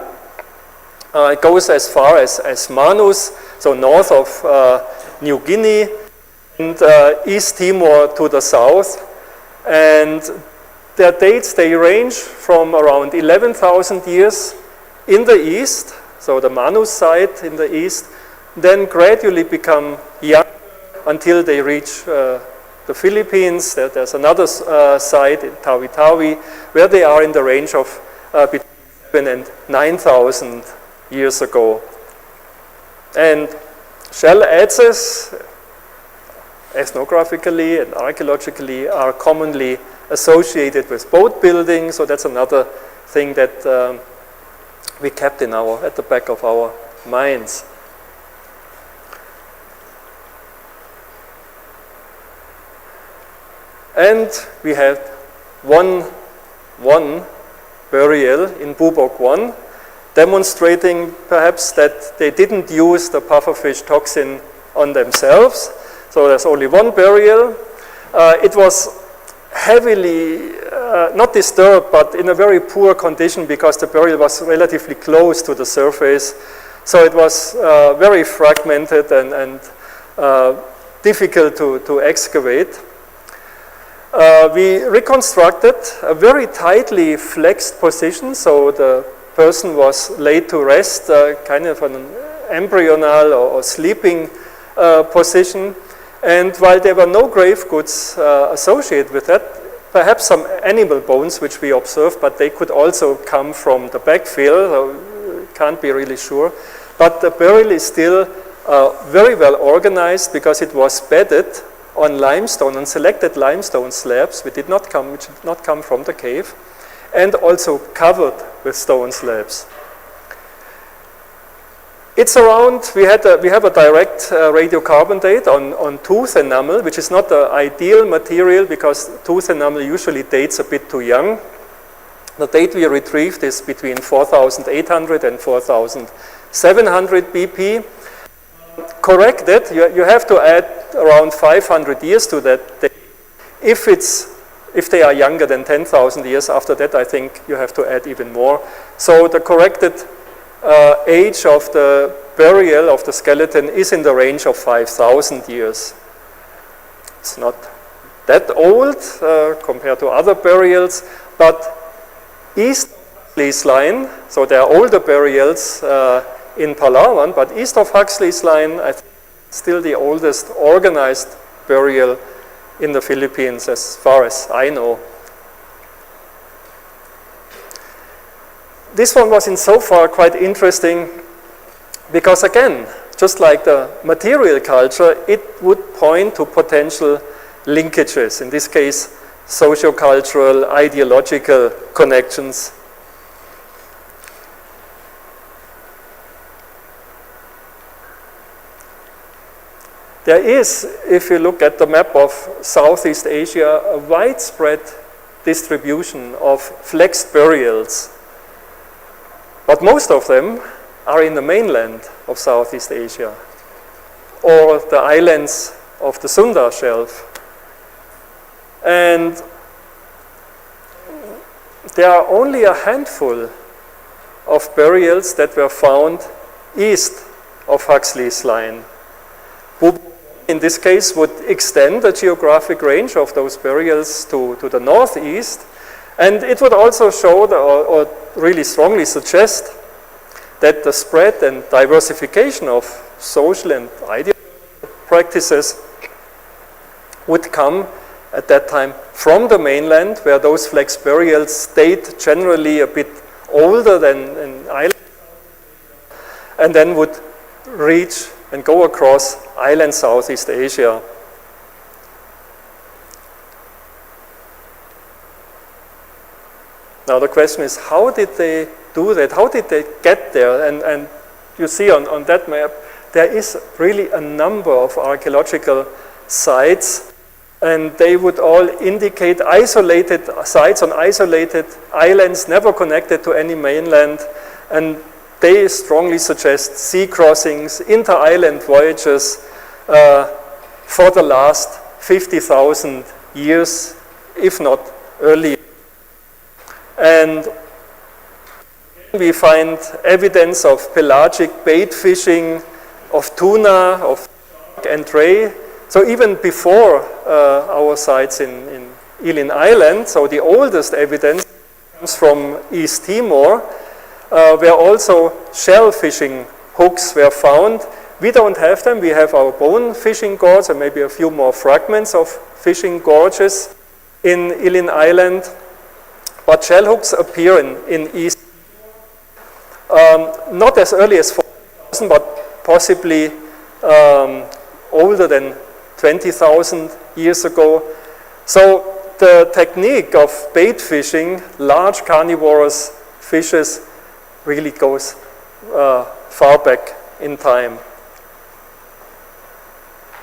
It goes as far as Manus, so north of New Guinea, and East Timor to the south. And their dates, they range from around 11,000 years in the east, so the Manus site in the east, then gradually become young until they reach the Philippines. There's another site in Tawi-Tawi where they are in the range of between 7,000 and 9,000 years ago. And shell adzes, ethnographically and archaeologically, are commonly associated with boat building, so that's another thing that we kept at the back of our minds. And we had one burial in Bubok 1 demonstrating perhaps that they didn't use the pufferfish toxin on themselves. So there's only one burial. It was heavily, not disturbed, but in a very poor condition because the burial was relatively close to the surface. So it was very fragmented and difficult to excavate. We reconstructed a very tightly flexed position, so the person was laid to rest, kind of an embryonal or sleeping position. And while there were no grave goods associated with that, perhaps some animal bones which we observed, but they could also come from the backfill, so can't be really sure. But the burial is still very well organized because it was bedded on limestone, on selected limestone slabs, which did not come from the cave, and also covered with stone slabs. It's around, we have a direct radiocarbon date on tooth enamel, which is not the ideal material because tooth enamel usually dates a bit too young. The date we retrieved is between 4,800 and 4,700 BP. Corrected, you have to add around 500 years to that date. If they are younger than 10,000 years, after that I think you have to add even more. So the corrected age of the burial of the skeleton is in the range of 5,000 years. It's not that old compared to other burials, but east of Huxley's line, so there are older burials in Palawan, but east of Huxley's line, I think still the oldest organized burial in the Philippines as far as I know. This one was in so far quite interesting because again, just like the material culture, it would point to potential linkages, in this case, socio-cultural, ideological connections. There is, if you look at the map of Southeast Asia, a widespread distribution of flexed burials. But most of them are in the mainland of Southeast Asia or the islands of the Sunda Shelf. And there are only a handful of burials that were found east of Huxley's line. In this case, would extend the geographic range of those burials to the northeast. And it would also show, or really strongly suggest, that the spread and diversification of social and ideological practices would come at that time from the mainland, where those flex burials date generally a bit older than an island, and then would reach and go across island Southeast Asia. Now the question is, how did they do that? How did they get there? And you see on that map, there is really a number of archaeological sites, and they would all indicate isolated sites on isolated islands, never connected to any mainland, and they strongly suggest sea crossings, inter-island voyages for the last 50,000 years, if not earlier. And we find evidence of pelagic bait fishing, of tuna, of shark and ray. So even before our sites in Ilin Island, so the oldest evidence comes from East Timor, where also shell fishing hooks were found. We don't have them. We have our bone fishing gorge and maybe a few more fragments of fishing gorges in Ilin Island. But shell hooks appear in East Timor, not as early as 4,000, but possibly older than 20,000 years ago. So the technique of bait fishing, large carnivorous fishes, really goes far back in time.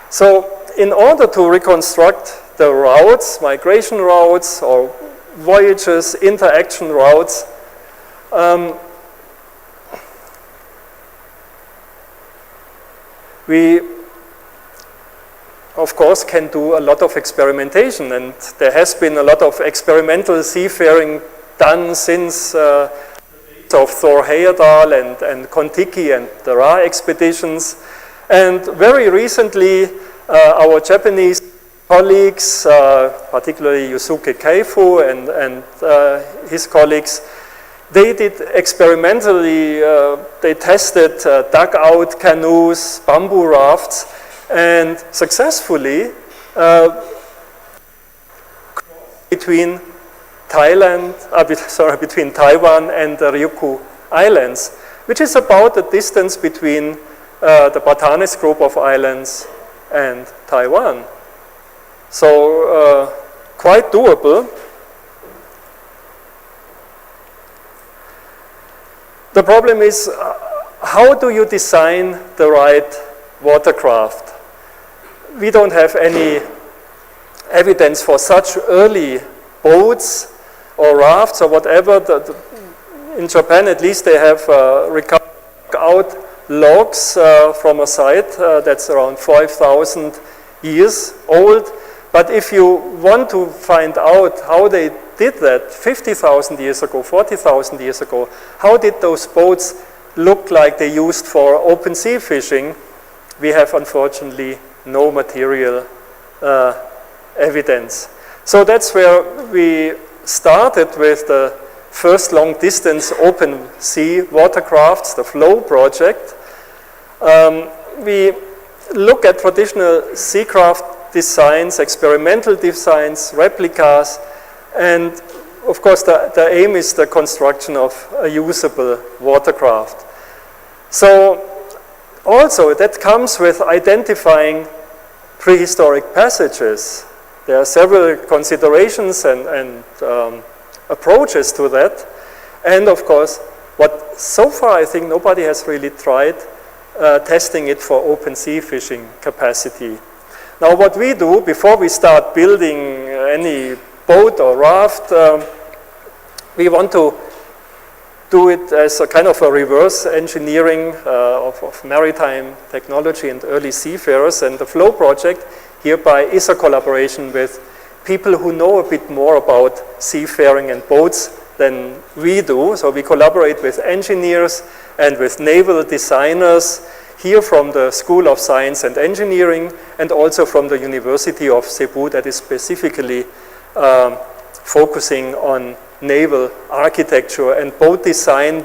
So in order to reconstruct the routes, migration routes or voyages, interaction routes, we of course can do a lot of experimentation, and there has been a lot of experimental seafaring done since of Thor Heyerdahl and Kon-Tiki and the Ra expeditions. And very recently, our Japanese colleagues, particularly Yusuke Keifu and his colleagues, they did experimentally, they tested dugout canoes, bamboo rafts, and successfully between between Taiwan and the Ryukyu Islands, which is about the distance between the Batanes group of islands and Taiwan. So quite doable. The problem is, how do you design the right watercraft? We don't have any evidence for such early boats or rafts or whatever. In Japan, at least, they have recovered out logs from a site that's around 5,000 years old. But if you want to find out how they did that 50,000 years ago, 40,000 years ago, how did those boats look like they used for open sea fishing, we have unfortunately no material evidence. So that's where we started with the first long distance open sea watercrafts, the Flow project. We look at traditional seacraft designs, experimental designs, replicas, and of course the aim is the construction of a usable watercraft. So also that comes with identifying prehistoric passages. There are several considerations and approaches to that. And of course, what so far I think nobody has really tried testing it for open sea fishing capacity. Now what we do before we start building any boat or raft, we want to do it as a kind of a reverse engineering of maritime technology and early seafarers. And the Flow project hereby is a collaboration with people who know a bit more about seafaring and boats than we do. So we collaborate with engineers and with naval designers here from the School of Science and Engineering and also from the University of Cebu that is specifically focusing on naval architecture and boat design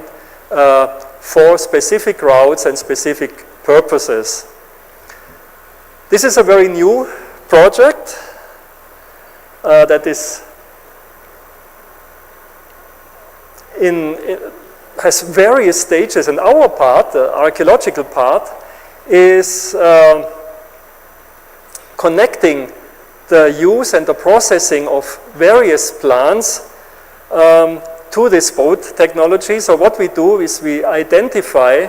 for specific routes and specific purposes. This is a very new project that is has various stages, and our part, the archaeological part, is connecting the use and the processing of various plants to this boat technology. So what we do is we identify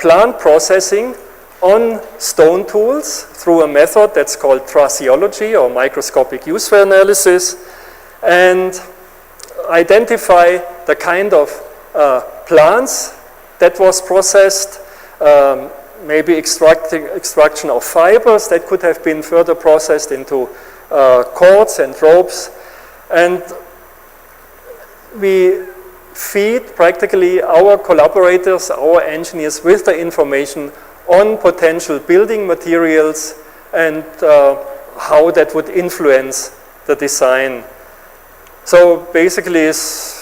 plant processing on stone tools through a method that's called traceology or microscopic use-fair analysis, and identify the kind of plants that was processed, maybe extraction of fibers that could have been further processed into cords and ropes, and we feed practically our collaborators, our engineers with the information on potential building materials and how that would influence the design. So basically is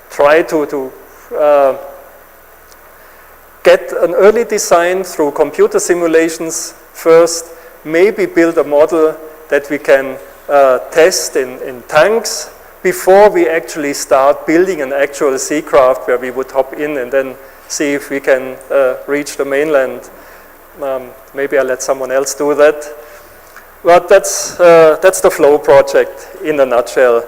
try to get an early design through computer simulations first, maybe build a model that we can test in tanks before we actually start building an actual seacraft where we would hop in and then see if we can reach the mainland. Maybe I'll let someone else do that. But that's the Flow project in a nutshell.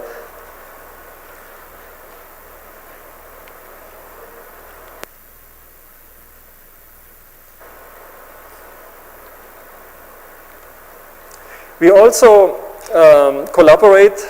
We also collaborate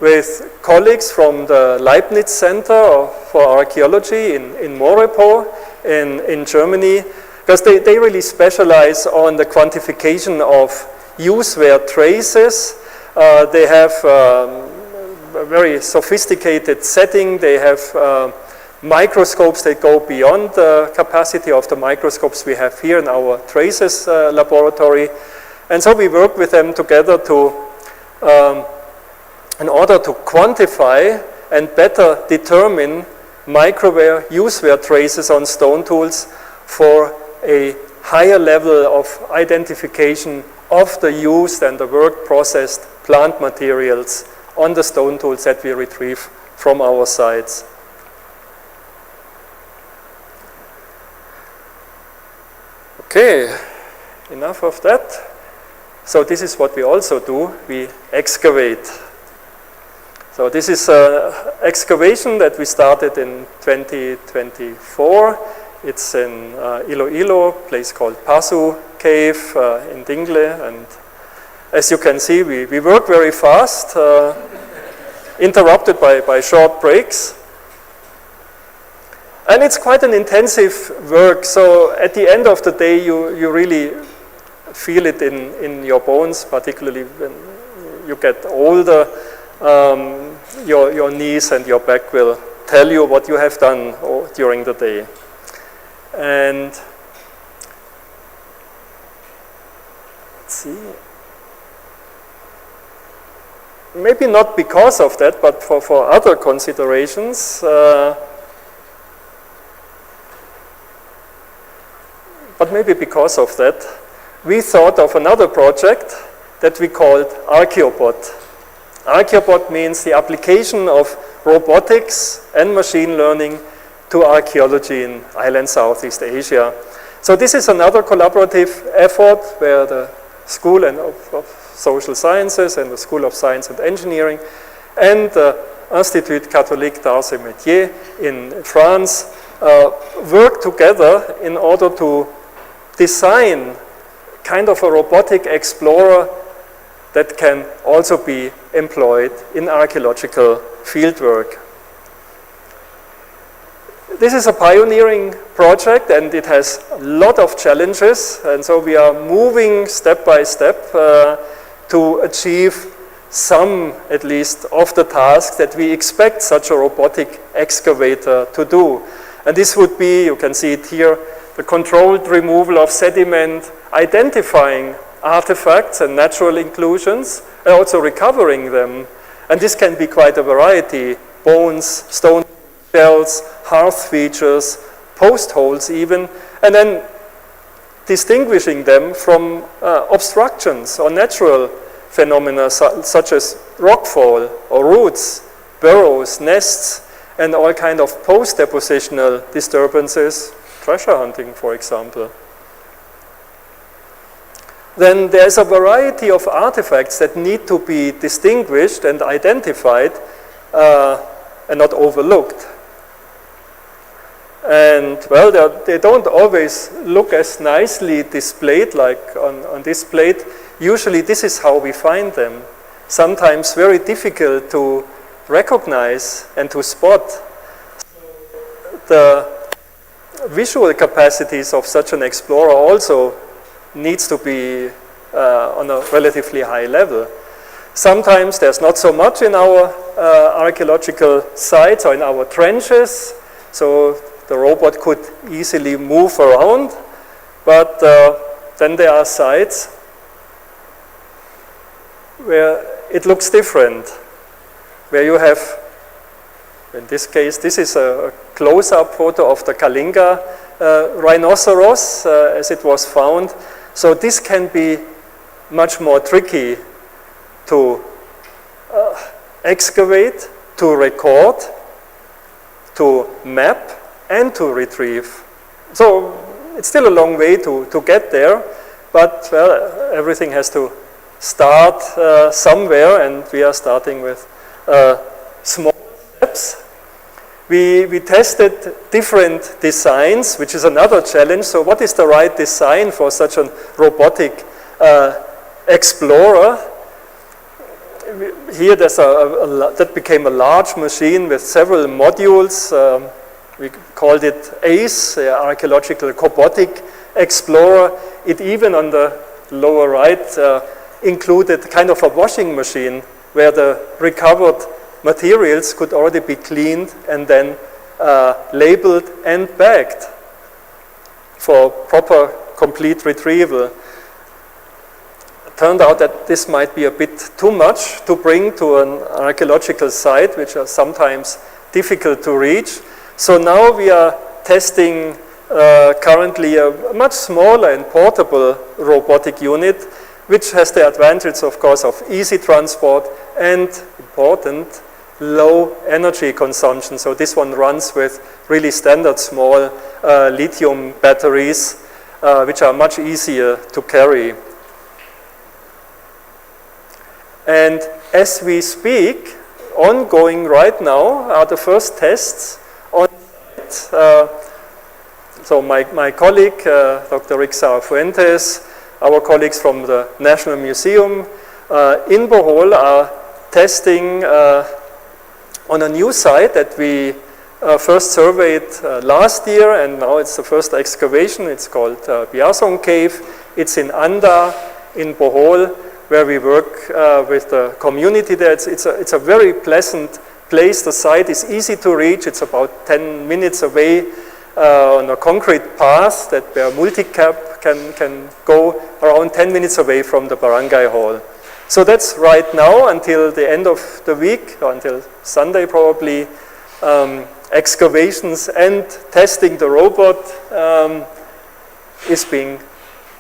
with colleagues from the Leibniz Center for Archaeology in Morepo in Germany. because they really specialize on the quantification of use-wear traces. They have a very sophisticated setting. They have microscopes that go beyond the capacity of the microscopes we have here in our traces laboratory. And so we work with them together in order to quantify and better determine microwear, use-wear traces on stone tools for a higher level of identification of the used and the work-processed plant materials on the stone tools that we retrieve from our sites. Okay, enough of that. So this is what we also do, we excavate. So this is an excavation that we started in 2024. It's in Iloilo, a place called Pasu Cave in Dingle. And as you can see, we work very fast, interrupted by short breaks. And it's quite an intensive work. So at the end of the day, you really feel it in your bones, particularly when you get older. Your knees and your back will tell you what you have done during the day. And let's see. Maybe not because of that, but for other considerations. But maybe because of that, we thought of another project that we called Archaeobot. Archaeobot means the application of robotics and machine learning to archaeology in island Southeast Asia. So this is another collaborative effort where the School of Social Sciences and the School of Science and Engineering and the Institut Catholique d'Arts et Métiers in France work together in order to design kind of a robotic explorer that can also be employed in archaeological fieldwork. This is a pioneering project and it has a lot of challenges, and so we are moving step by step to achieve some, at least, of the tasks that we expect such a robotic excavator to do. And this would be, you can see it here, the controlled removal of sediment, identifying artifacts and natural inclusions, and also recovering them. And this can be quite a variety: bones, stone shells, hearth features, post holes even, and then distinguishing them from obstructions or natural phenomena such as rockfall or roots, burrows, nests, and all kind of post-depositional disturbances, treasure hunting, for example. Then there's a variety of artifacts that need to be distinguished and identified and not overlooked. And well, they don't always look as nicely displayed like on this plate. Usually this is how we find them. Sometimes very difficult to recognize and to spot. The visual capacities of such an explorer also needs to be on a relatively high level. Sometimes there's not so much in our archaeological sites or in our trenches, so the robot could easily move around, but then there are sites where it looks different, where you have, in this case, this is a close-up photo of the Kalinga rhinoceros as it was found. So this can be much more tricky to excavate, to record, to map, and to retrieve. So it's still a long way to get there, but well, everything has to start somewhere, and we are starting with small steps. We tested different designs, which is another challenge. So what is the right design for such a robotic explorer? Here there's that became a large machine with several modules. We called it ACE, Archaeological Cobotic explorer. It even on the lower right included kind of a washing machine where the recovered materials could already be cleaned and then labeled and bagged for proper complete retrieval. It turned out that this might be a bit too much to bring to an archaeological site, which are sometimes difficult to reach. So now we are testing currently a much smaller and portable robotic unit, which has the advantage, of course, of easy transport and, important, low energy consumption. So this one runs with really standard small lithium batteries, which are much easier to carry. And as we speak, ongoing right now are the first tests on site. So my colleague, Dr. Rixa Fuentes, our colleagues from the National Museum in Bohol are testing on a new site that we first surveyed last year, and now it's the first excavation. It's called Biasong Cave. It's in Anda, in Bohol, where we work with the community there. It's a very pleasant place. The site is easy to reach. It's about 10 minutes away on a concrete path that where multi-cab can go around 10 minutes away from the barangay hall. So that's right now until the end of the week, or until Sunday probably, excavations and testing the robot is being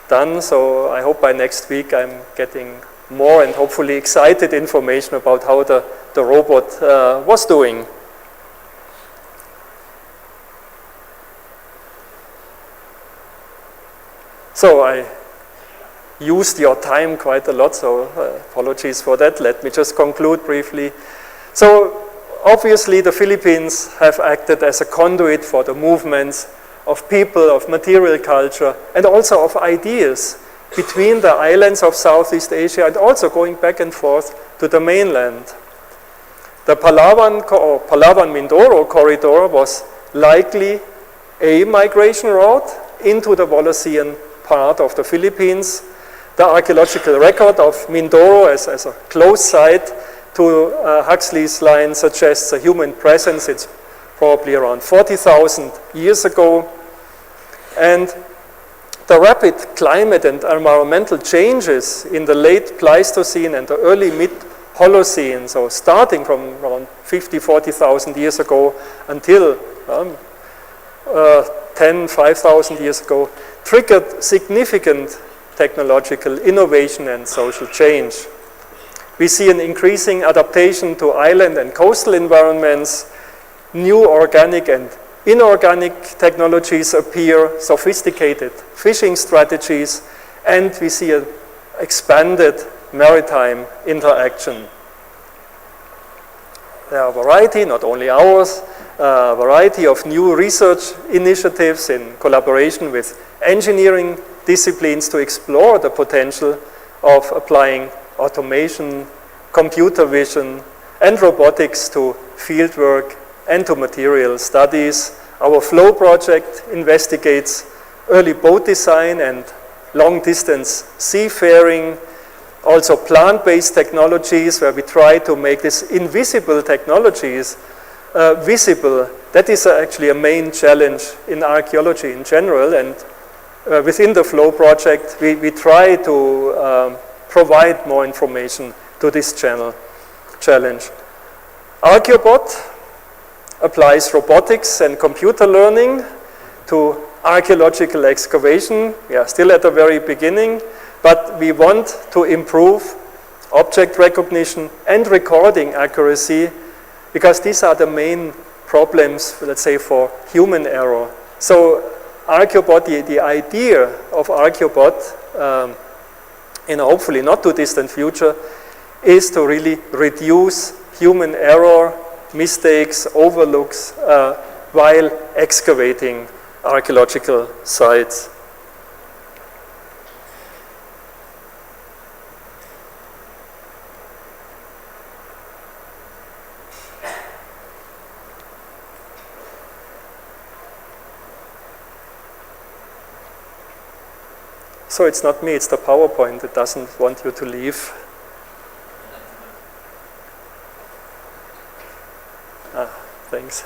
done. So I hope by next week I'm getting more and hopefully excited information about how the robot was doing. So I used your time quite a lot, so apologies for that. Let me just conclude briefly. So obviously the Philippines have acted as a conduit for the movements of people, of material culture, and also of ideas between the islands of Southeast Asia and also going back and forth to the mainland. The Palawan-Mindoro corridor was likely a migration route into the Wallacean part of the Philippines. The archaeological record of Mindoro as a close site to Huxley's line suggests a human presence. It's probably around 40,000 years ago. And the rapid climate and environmental changes in the late Pleistocene and the early mid-Holocene, so starting from around 40,000 years ago until 5,000 years ago, triggered significant technological innovation and social change. We see an increasing adaptation to island and coastal environments. New organic and inorganic technologies appear, sophisticated fishing strategies, and we see an expanded maritime interaction. There are a variety, not only ours, a variety of new research initiatives in collaboration with engineering disciplines to explore the potential of applying automation, computer vision, and robotics to fieldwork and to material studies. Our FLOW project investigates early boat design and long-distance seafaring, also plant-based technologies where we try to make these invisible technologies visible. That is actually a main challenge in archaeology in general, and within the FLOW project we try to provide more information to this challenge. Archaeobot applies robotics and computer learning to archaeological excavation. We are still at the very beginning, but we want to improve object recognition and recording accuracy, because these are the main problems, let's say, for human error. So Archaeobot, the idea of Archaeobot in a hopefully not too distant future is to really reduce human error, mistakes, overlooks while excavating archaeological sites. So it's not me, it's the PowerPoint that doesn't want you to leave. Thanks.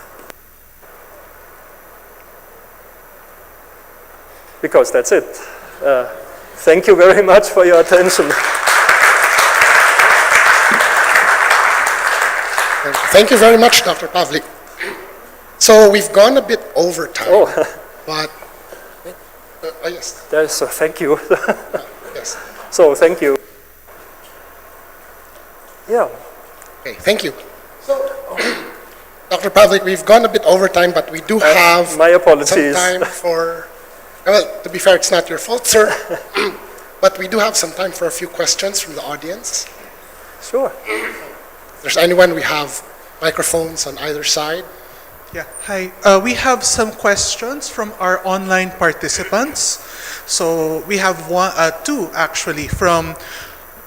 Because that's it. Thank you very much for your attention. Thank you very much, Dr. Pavlik. So we've gone a bit over time, but yes. So thank you. Yes. So thank you. Yeah. Okay, thank you. So, Dr. Pavlik, we've gone a bit over time, but we do have my apologies. some time for, well, to be fair, it's not your fault, sir, but we do have some time for a few questions from the audience. Sure. If there's anyone, we have microphones on either side. Yeah, hi. We have some questions from our online participants. So we have two actually from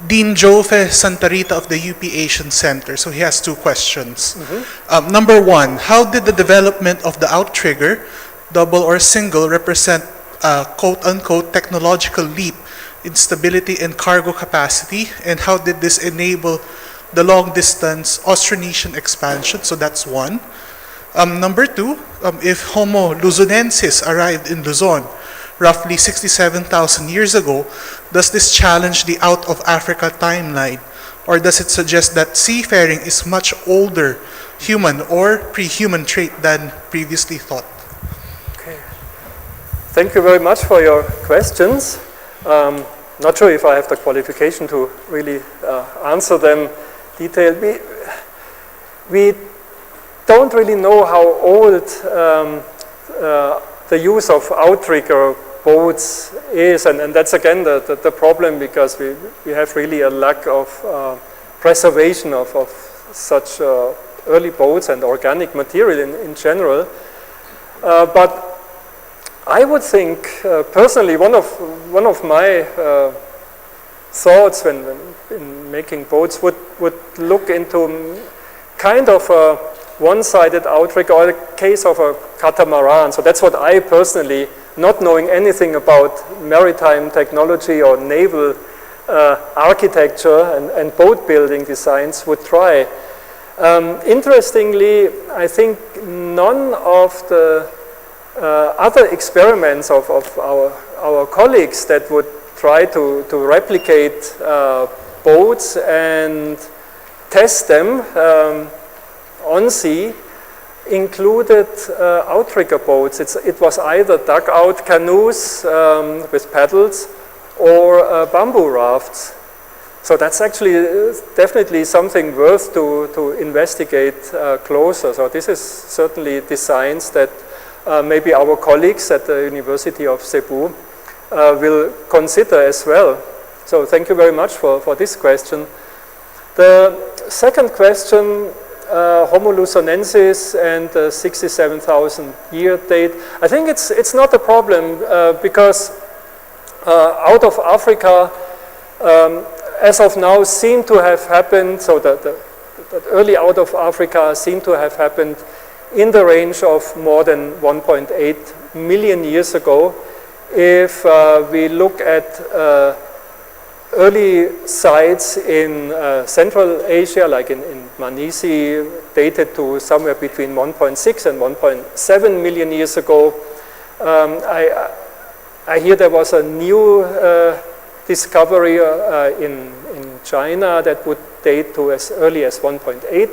Dean Jove Santa Rita of the UP Asian Center. So he has two questions. Number one, how did the development of the outrigger, double or single, represent a quote-unquote technological leap in stability and cargo capacity? And how did this enable the long-distance Austronesian expansion? So that's one. Number two, if Homo luzonensis arrived in Luzon roughly 67,000 years ago, does this challenge the out of Africa timeline? Or does it suggest that seafaring is much older human or pre-human trait than previously thought? Okay. Thank you very much for your questions. Not sure if I have the qualification to really answer them detailed. We don't really know how old the use of outrigger boats is, and that's again the problem, because we have really a lack of preservation of such early boats and organic material in general. But I would think, personally, one of my thoughts when in making boats would look into kind of a one-sided outrigger, or the case of a catamaran. So that's what I personally, not knowing anything about maritime technology or naval architecture and boat building designs, would try. Interestingly, I think none of the other experiments of our colleagues that would try to replicate boats and test them on sea included outrigger boats. It was either dugout canoes with paddles or bamboo rafts. So that's actually definitely something worth to investigate closer. So this is certainly designs that maybe our colleagues at the University of Cebu will consider as well. So thank you very much for this question. The second question, Homo luzonensis and the 67,000 year date. I think it's not a problem because out of Africa, as of now, seem to have happened, so that early out of Africa seem to have happened in the range of more than 1.8 million years ago. If we look at early sites in Central Asia, like in Manisi, dated to somewhere between 1.6 and 1.7 million years ago. I hear there was a new discovery in China that would date to as early as 1.8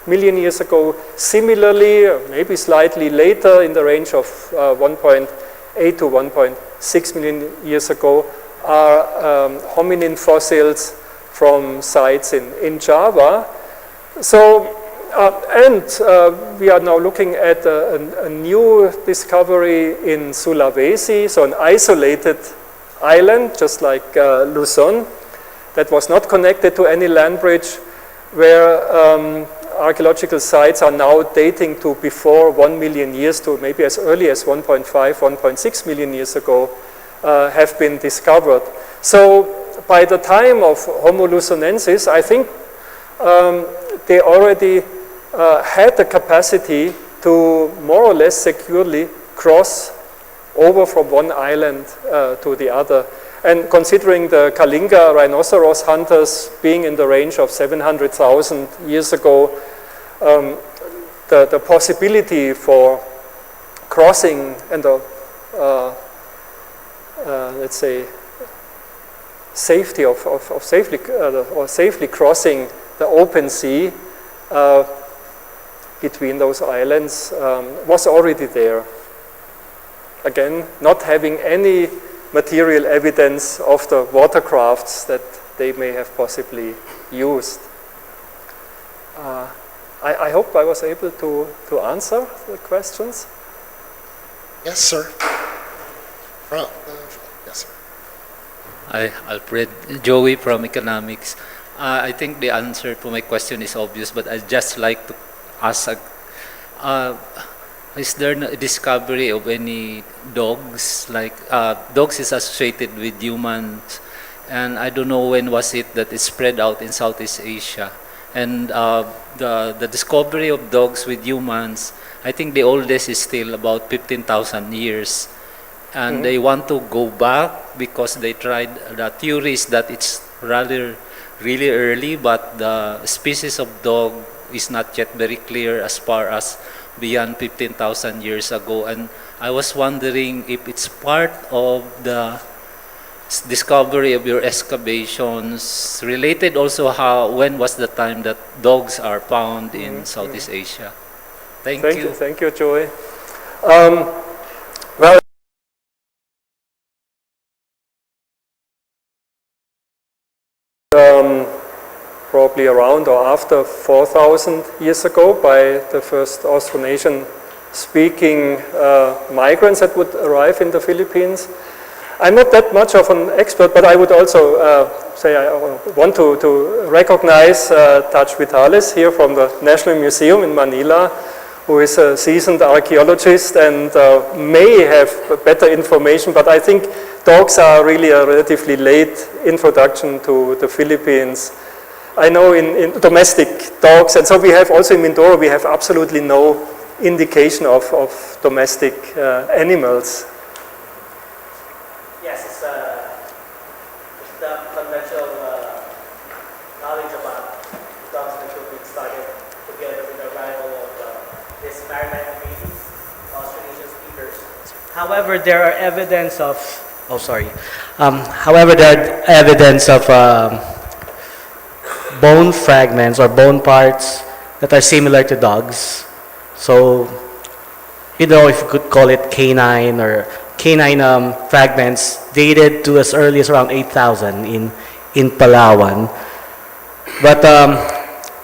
million years ago. Similarly, maybe slightly later, in the range of 1.8 to 1.6 million years ago, are hominin fossils from sites in Java. So, we are now looking at a new discovery in Sulawesi, so an isolated island, just like Luzon, that was not connected to any land bridge, where archaeological sites are now dating to before 1 million years, to maybe as early as 1.5, 1.6 million years ago, have been discovered. So by the time of Homo luzonensis, I think they already had the capacity to more or less securely cross over from one island to the other. And considering the Kalinga rhinoceros hunters being in the range of 700,000 years ago, the possibility for crossing and let's say safety of safely crossing the open sea between those islands was already there. Again, not having any material evidence of the watercrafts that they may have possibly used. I hope I was able to answer the questions. Yes, sir. Yes, sir. Alfred, Joey from economics. I think the answer to my question is obvious, but I'd just like to ask, is there a discovery of any dogs? Like dogs is associated with humans, and I don't know when was it that it spread out in Southeast Asia. And the discovery of dogs with humans, I think the oldest is still about 15,000 years. And they want to go back because they tried, the theory is that it's rather really early, but the species of dog is not yet very clear as far as beyond 15,000 years ago. And I was wondering if it's part of the discovery of your excavations, related also when was the time that dogs are found in Southeast Asia. Thank you. Thank you, Joey. Well, probably around or after 4,000 years ago by the first Austronesian speaking migrants that would arrive in the Philippines. I'm not that much of an expert, but I would also say I want to recognize Taj Vitales here from the National Museum in Manila, who is a seasoned archaeologist and may have better information, but I think dogs are really a relatively late introduction to the Philippines. I know in domestic dogs, and so we have also in Mindoro, we have absolutely no indication of domestic animals. Yes, it's the conventional knowledge about dogs in the Philippines started together with the arrival of this maritime breed, Austronesian speakers. However, there are evidence of, however, there are evidence of bone fragments or bone parts that are similar to dogs. So, you know, if you could call it canine fragments dated to as early as around 8,000 in Palawan. But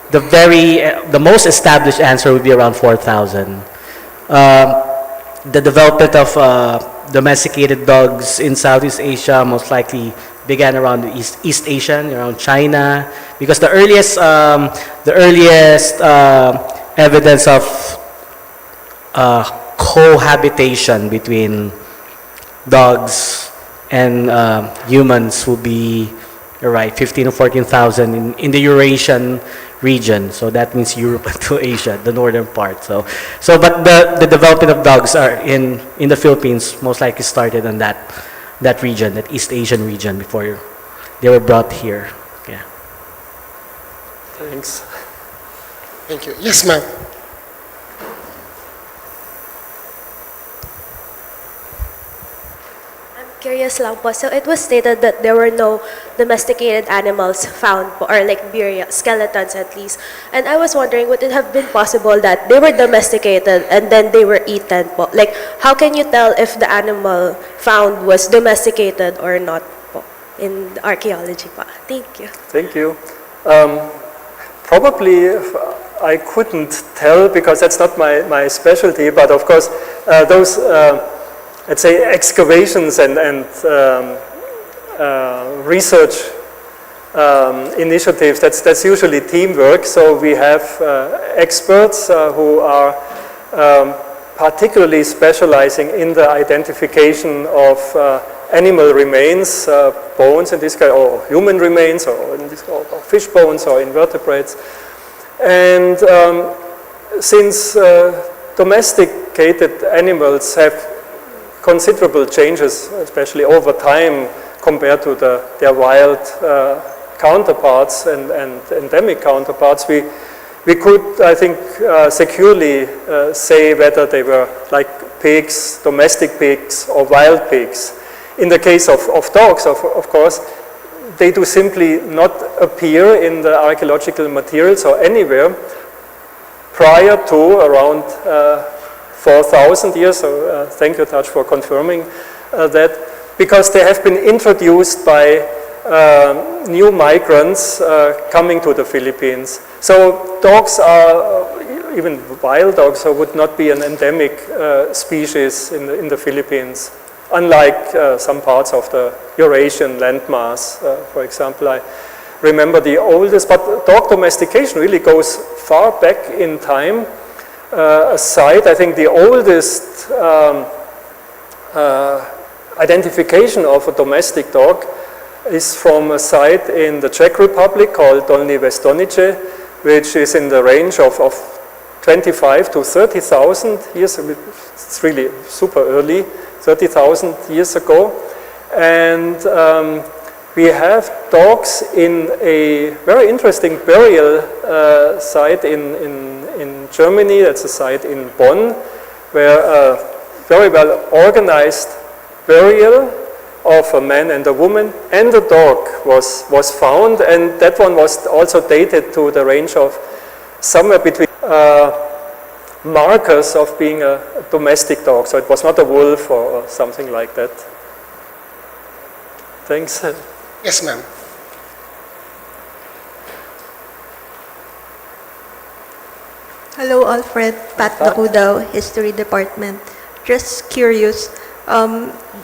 the most established answer would be around 4,000. The development of domesticated dogs in Southeast Asia most likely began around East Asia, around China, because the earliest evidence of cohabitation between dogs and humans will be, you're right, 15 or 14,000 in the Eurasian region. So that means Europe to Asia, the northern part. So but the development of dogs are in the Philippines most likely started on that region, that East Asian region, before they were brought here. Yeah. Thanks. Thank you. Yes, ma'am. Curious lang po. So it was stated that there were no domesticated animals found po, or like burial skeletons at least. And I was wondering, would it have been possible that they were domesticated and then they were eaten po? Like, how can you tell if the animal found was domesticated or not po in archaeology po? Thank you. Thank you. Probably I couldn't tell because that's not my specialty, but of course those let's say excavations and research initiatives, that's usually teamwork. So we have experts who are particularly specializing in the identification of animal remains, bones in this case, or human remains, or in this case, or fish bones, or invertebrates. And since domesticated animals have considerable changes, especially over time, compared to their wild counterparts and endemic counterparts, we could, I think, securely say whether they were like pigs, domestic pigs, or wild pigs. In the case of dogs, of course, they do simply not appear in the archaeological materials or anywhere prior to around 4,000 years. So thank you, Taj, for confirming that, because they have been introduced by new migrants coming to the Philippines. So dogs are, even wild dogs, would not be an endemic species in the Philippines, unlike some parts of the Eurasian landmass. For example, I remember the oldest, but dog domestication really goes far back in time. A site, I think the oldest identification of a domestic dog is from a site in the Czech Republic called Dolní Věstonice, which is in the range of 25 to 30,000 years. It's really super early, 30,000 years ago. And we have dogs in a very interesting burial site in Germany. That's a site in Bonn, where a very well organized burial of a man and a woman and a dog was found, and that one was also dated to the range of somewhere between markers of being a domestic dog. So it was not a wolf or something like that. Thanks. Yes, ma'am. Hello, Alfred. Pat Nakudao, History Department. Just curious,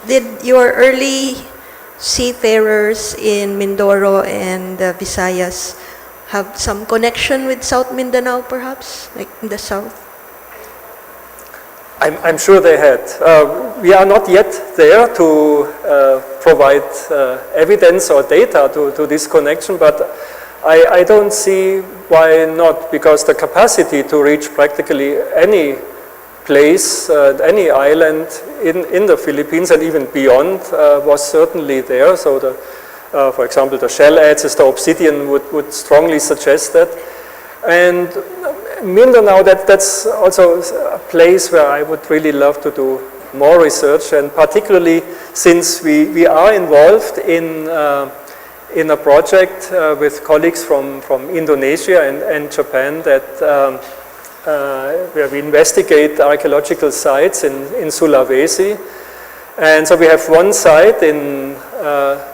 did your early seafarers in Mindoro and the Visayas have some connection with South Mindanao, perhaps, like in the south? I'm sure they had. We are not yet there to provide evidence or data to this connection, but I don't see why not, because the capacity to reach practically any place, any island in the Philippines and even beyond was certainly there. So, for example, the shell edges, the obsidian would strongly suggest that. And Mindanao, that's also a place where I would really love to do more research, and particularly since we are involved in a project with colleagues from Indonesia and Japan that where we investigate archaeological sites in Sulawesi. And so we have one site in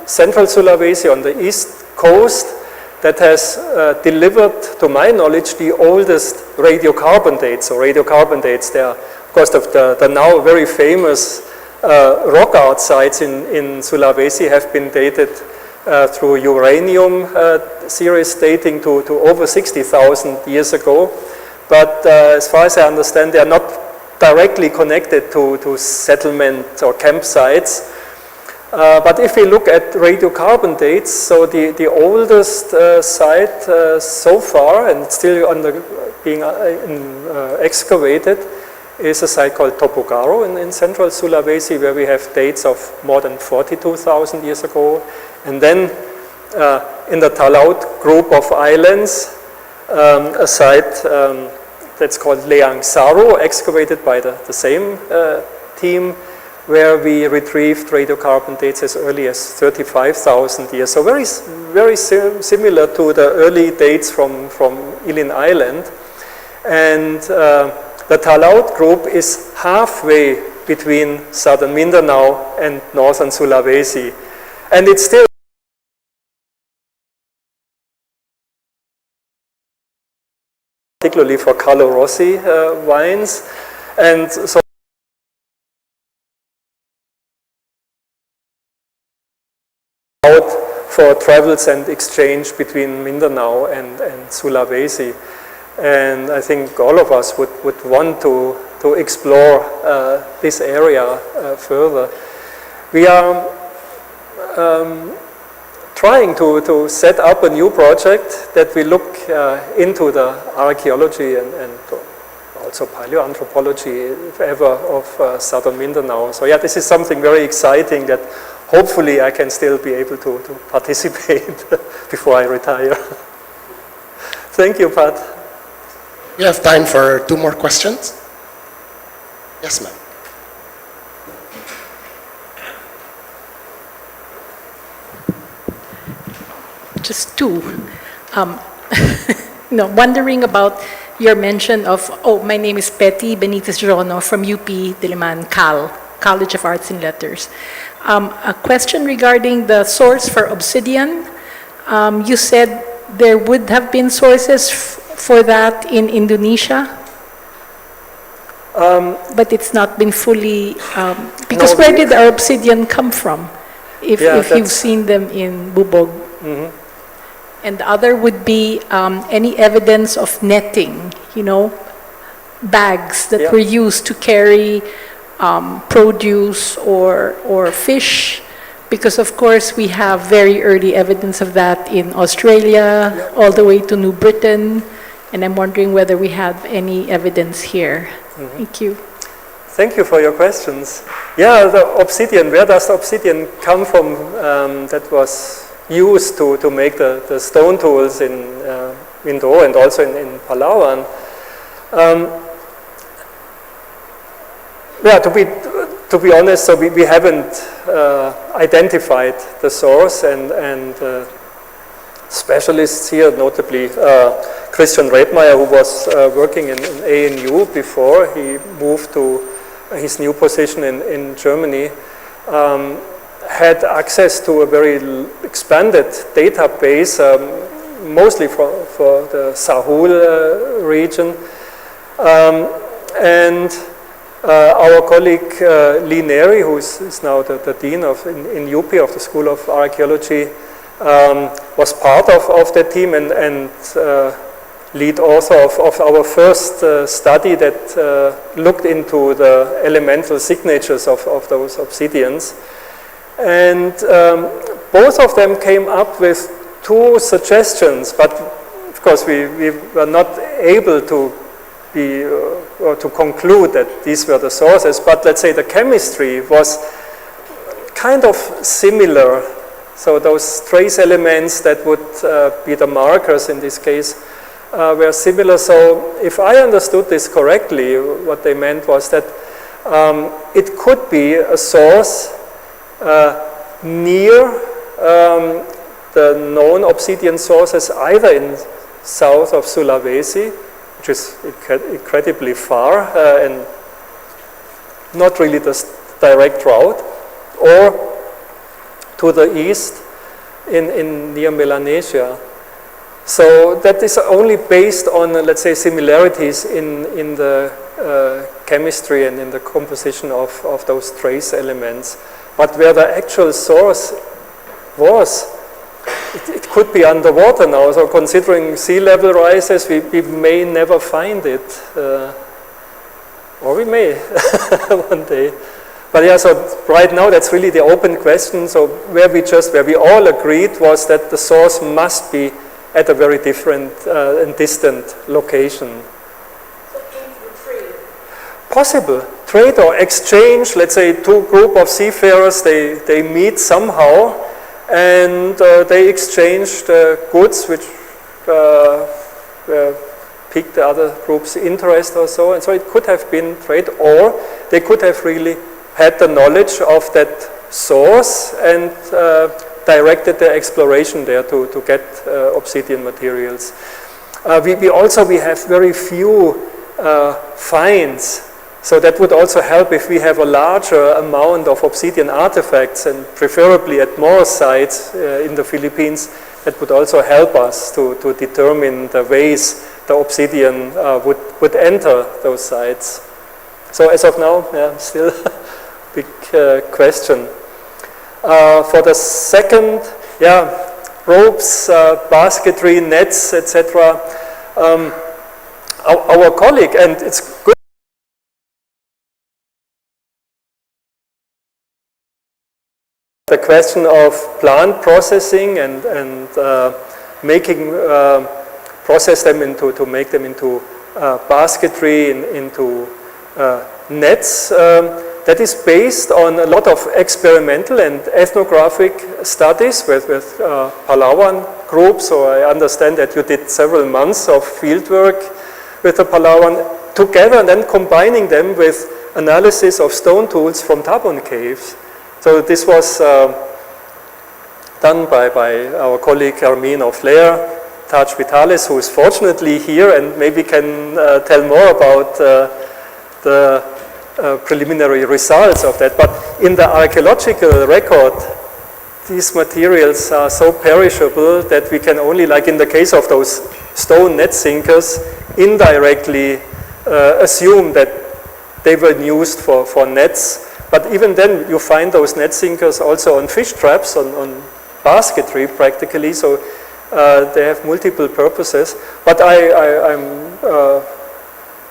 central Sulawesi on the east coast that has delivered, to my knowledge, the oldest radiocarbon dates. So radiocarbon dates, they are, of course, the now very famous rock art sites in Sulawesi have been dated through uranium series dating to over 60,000 years ago. But as far as I understand, they are not directly connected to settlement or campsites. But if we look at radiocarbon dates, so the oldest site so far, and still being excavated, is a site called Topogaro in central Sulawesi, where we have dates of more than 42,000 years ago. And then in the Talaut group of islands, a site that's called Leang Saru, excavated by the same team, where we retrieved radiocarbon dates as early as 35,000 years. So very similar to the early dates from Ilin Island. And the Talaut group is halfway between southern Mindanao and northern Sulawesi. And it's still particularly for Carlo Rossi wines. And so for travels and exchange between Mindanao and Sulawesi. And I think all of us would want to explore this area further. We are trying to set up a new project that we look into the archaeology and also paleoanthropology, if ever, of southern Mindanao. So yeah, this is something very exciting that hopefully I can still be able to participate before I retire. Thank you, Pat. We have time for 2 more questions. Yes, ma'am. Just 2. Wondering about your mention of, my name is Betty Benitez Jono from UP Diliman, College of Arts and Letters. A question regarding the source for obsidian. You said there would have been sources for that in Indonesia, but it's not been fully, because where did the obsidian come from? If you've seen them in Bubog. Mm-hmm. And the other would be any evidence of netting, bags that were used to carry produce or fish, because of course we have very early evidence of that in Australia, all the way to New Britain, and I'm wondering whether we have any evidence here. Mm-hmm. Thank you. Thank you for your questions. Yeah, the obsidian, where does the obsidian come from that was used to make the stone tools in Mindoro and also in Palawan? To be honest, so we haven't identified the source, and specialists here, notably Christian Redmeyer, who was working in ANU before he moved to his new position in Germany, had access to a very expanded database, mostly for the Sahul region. And our colleague Lee Neri, who is now the dean in UP of the School of Archaeology, was part of the team and lead author of our first study that looked into the elemental signatures of those obsidians. And both of them came up with 2 suggestions, but of course we were not able to be or to conclude that these were the sources, but let's say the chemistry was kind of similar. So those trace elements that would be the markers in this case were similar. So if I understood this correctly, what they meant was that it could be a source near the known obsidian sources, either in south of Sulawesi, which is incredibly far and not really the direct route, or to the east in near Melanesia. So that is only based on, let's say, similarities in the chemistry and in the composition of those trace elements. But where the actual source was, it could be underwater now. So considering sea level rises, we may never find it. Or we may one day. But yeah, so right now that's really the open question. So where we all agreed was that the source must be at a very different and distant location. So came through trade? Possible. Trade or exchange, let's say 2 group of seafarers, they meet somehow and they exchange goods which piqued the other group's interest or so. And so it could have been trade, or they could have really had the knowledge of that source and directed their exploration there to get obsidian materials. We have very few finds, so that would also help if we have a larger amount of obsidian artifacts, and preferably at more sites in the Philippines. That would also help us to determine the ways the obsidian would enter those sites. So as of now, still big question. For the second, ropes, basketry, nets, etc. Our colleague, and it's good. The question of plant processing and making process them to make them into basketry, into nets. that is based on a lot of experimental and ethnographic studies with Palawan groups. So I understand that you did several months of field work with the Palawan together and then combining them with analysis of stone tools from Tabon caves. So this was done by our colleague Armino Flair, Taj Vitalis, who is fortunately here and maybe can tell more about the preliminary results of that. But in the archaeological record, these materials are so perishable that we can only, like in the case of those stone net sinkers, indirectly assume that they were used for nets. But even then, you find those net sinkers also on fish traps, on basketry practically, so they have multiple purposes. But I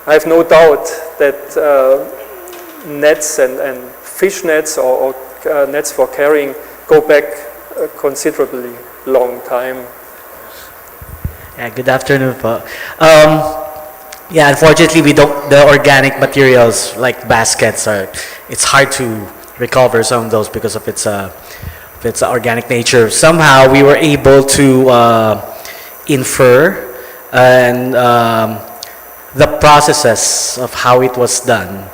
have no doubt that nets and fish nets or nets for carrying go back a considerably long time. Yeah, good afternoon po. Yeah, unfortunately the organic materials like baskets it's hard to recover some of those because of its organic nature. Somehow we were able to infer and the processes of how it was done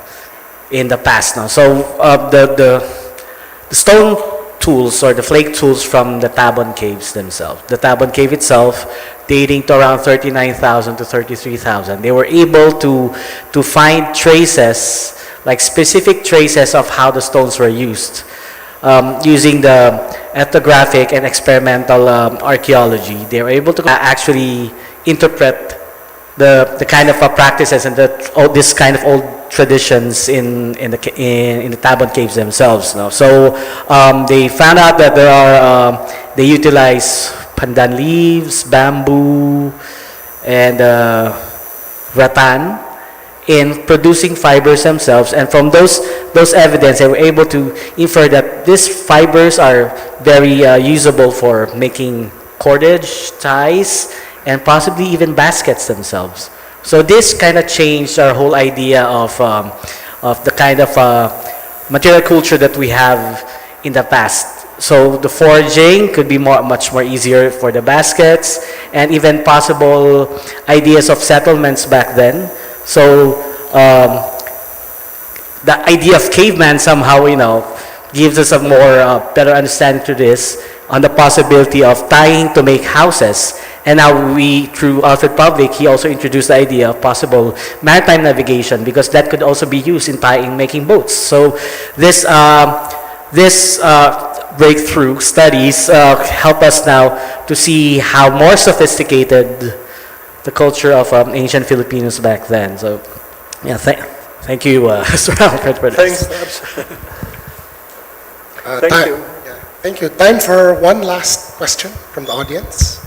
in the past now. So the stone tools or the flake tools from the Tabon caves themselves. The Tabon cave itself dating to around 39,000 to 33,000. They were able to find traces, like specific traces of how the stones were used. Using the ethnographic and experimental archaeology, they were able to actually interpret the kind of practices and this kind of old traditions in the Tabon caves themselves. No? So they found out that they utilize pandan leaves, bamboo, and rattan in producing fibers themselves, and from those evidence they were able to infer that these fibers are very usable for making cordage, ties, and possibly even baskets themselves. So this kind of changed our whole idea of the kind of material culture that we have in the past. So the foraging could be much more easier for the baskets, and even possible ideas of settlements back then. So the idea of caveman somehow, gives us a more better understanding to this on the possibility of tying to make houses. And now through Alfred Pavlik, he also introduced the idea of possible maritime navigation, because that could also be used in making boats. So this breakthrough studies help us now to see how more sophisticated the culture of ancient Filipinos back then. So, yeah, thank you, Sir Alfred, for this. Thanks. Thank you. Yeah, thank you. Time for one last question from the audience.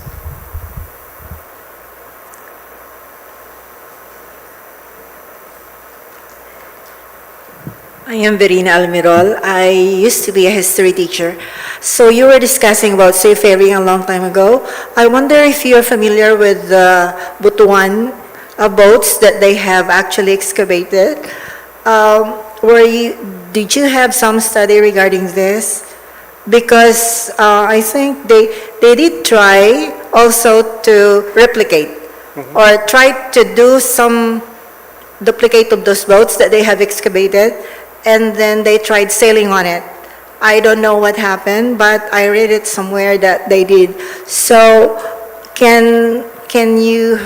I am Verena Almirol. I used to be a history teacher. So you were discussing about seafaring a long time ago. I wonder if you're familiar with the Butuan boats that they have actually excavated. Did you have some study regarding this? Because I think they did try also to replicate or try to do some duplicate of those boats that they have excavated, and then they tried sailing on it. I don't know what happened, but I read it somewhere that they did. So can you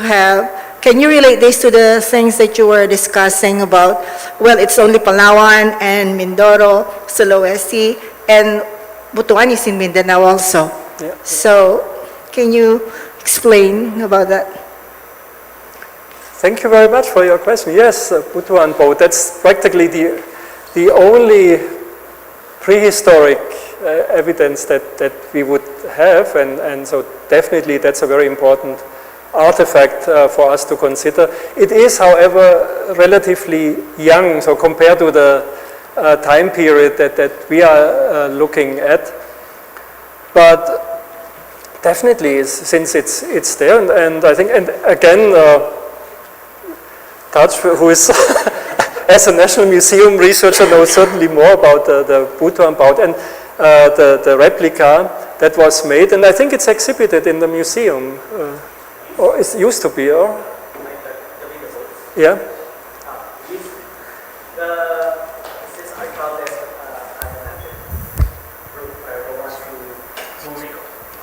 relate this to the things that you were discussing about, well, it's only Palawan and Mindoro, Sulawesi, and Butuan is in Mindanao also. Yeah. So can you explain about that? Thank you very much for your question. Yes, Butuan boat, that's practically the only prehistoric evidence that we would have, and so definitely that's a very important artifact for us to consider. It is, however, relatively young, so compared to the time period that we are looking at. But definitely, since it's there, and I think, and again, Taj, who is as a National Museum researcher, know certainly more about the Butuan bout and the replica that was made. And I think it's exhibited in the museum. Or it used to be, or? Yeah?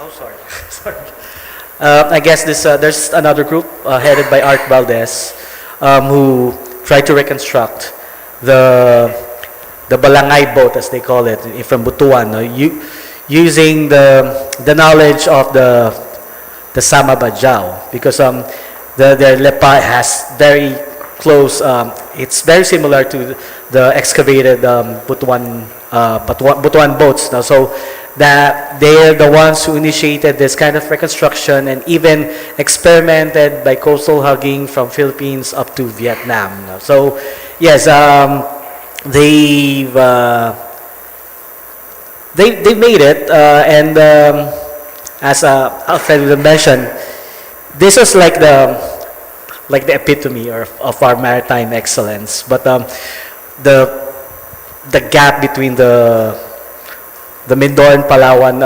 Oh, sorry. I guess there's another group headed by Art Valdez who tried to reconstruct the balangay boat, as they call it, from Butuan, using the knowledge of the Sama Bajau, because the Lepa has very close, it's very similar to the excavated Butuan boats now. So that they're the ones who initiated this kind of reconstruction and even experimented by coastal hugging from Philippines up to Vietnam now. So yes, they've made it, and as Alfred mentioned, this was like the epitome of our maritime excellence. But the gap between the Mindoro and Palawan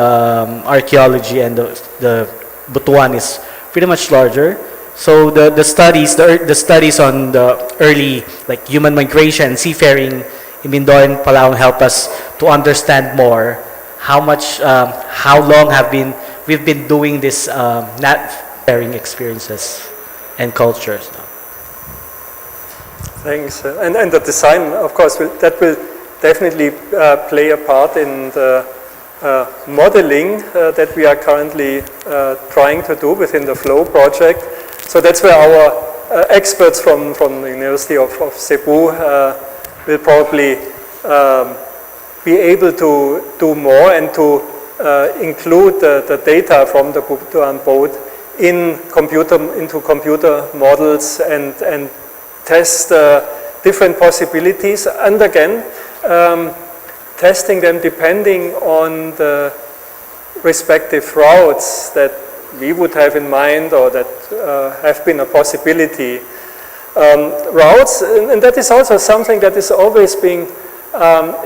archaeology and the Butuan is pretty much larger. So the studies on the early human migration, seafaring in Mindoro and Palawan help us to understand more how long we've been doing this seafaring experiences and cultures now. Thanks. And the design, of course, that will definitely play a part in the modeling that we are currently trying to do within the FLOW project. So that's where our experts from the University of Cebu will probably be able to do more and to include the data from the Butuan boat into computer models and test different possibilities, and again testing them depending on the respective routes that we would have in mind or that have been a possibility. Routes, and that is also something that is always being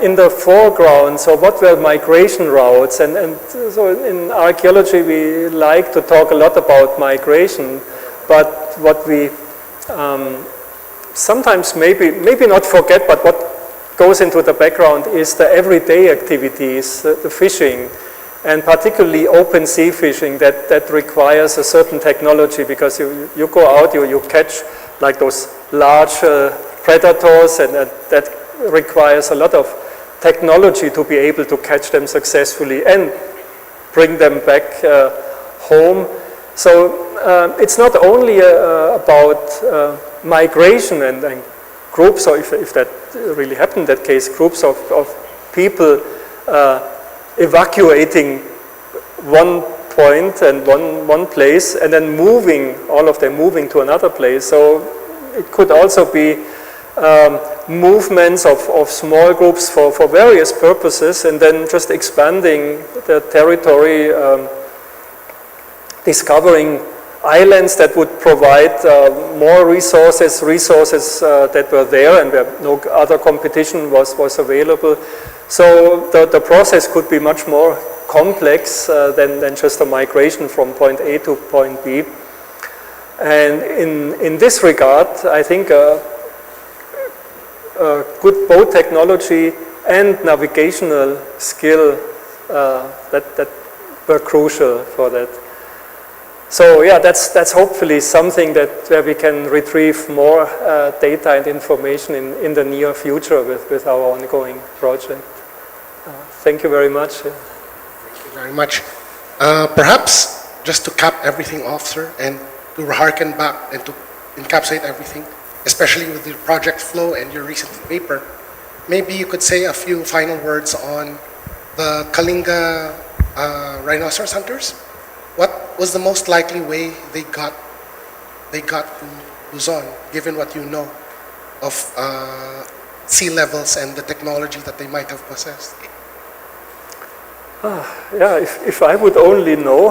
in the foreground. So what were migration routes? And so in archaeology we like to talk a lot about migration, but what we sometimes maybe not forget, but what goes into the background is the everyday activities, the fishing, and particularly open sea fishing that requires a certain technology, because you go out, you catch like those large predators, and that requires a lot of technology to be able to catch them successfully and bring them back home. So it's not only about migration and groups, or if that really happened, that case, groups of people evacuating one point and one place and then all of them moving to another place. So it could also be movements of small groups for various purposes, and then just expanding the territory, discovering islands that would provide more resources that were there and where no other competition was available. So the process could be much more complex than just a migration from point A to point B. And in this regard, I think good boat technology and navigational skill that were crucial for that. So yeah, that's hopefully something where we can retrieve more data and information in the near future with our ongoing project. Thank you very much. Thank you very much. Perhaps just to cap everything off, sir, and to harken back and to encapsulate everything, especially with your project FLOW and your recent paper, maybe you could say a few final words on the Kalinga rhinoceros hunters. What was the most likely way they got to Luzon, given what you know of sea levels and the technology that they might have possessed? Yeah, if I would only know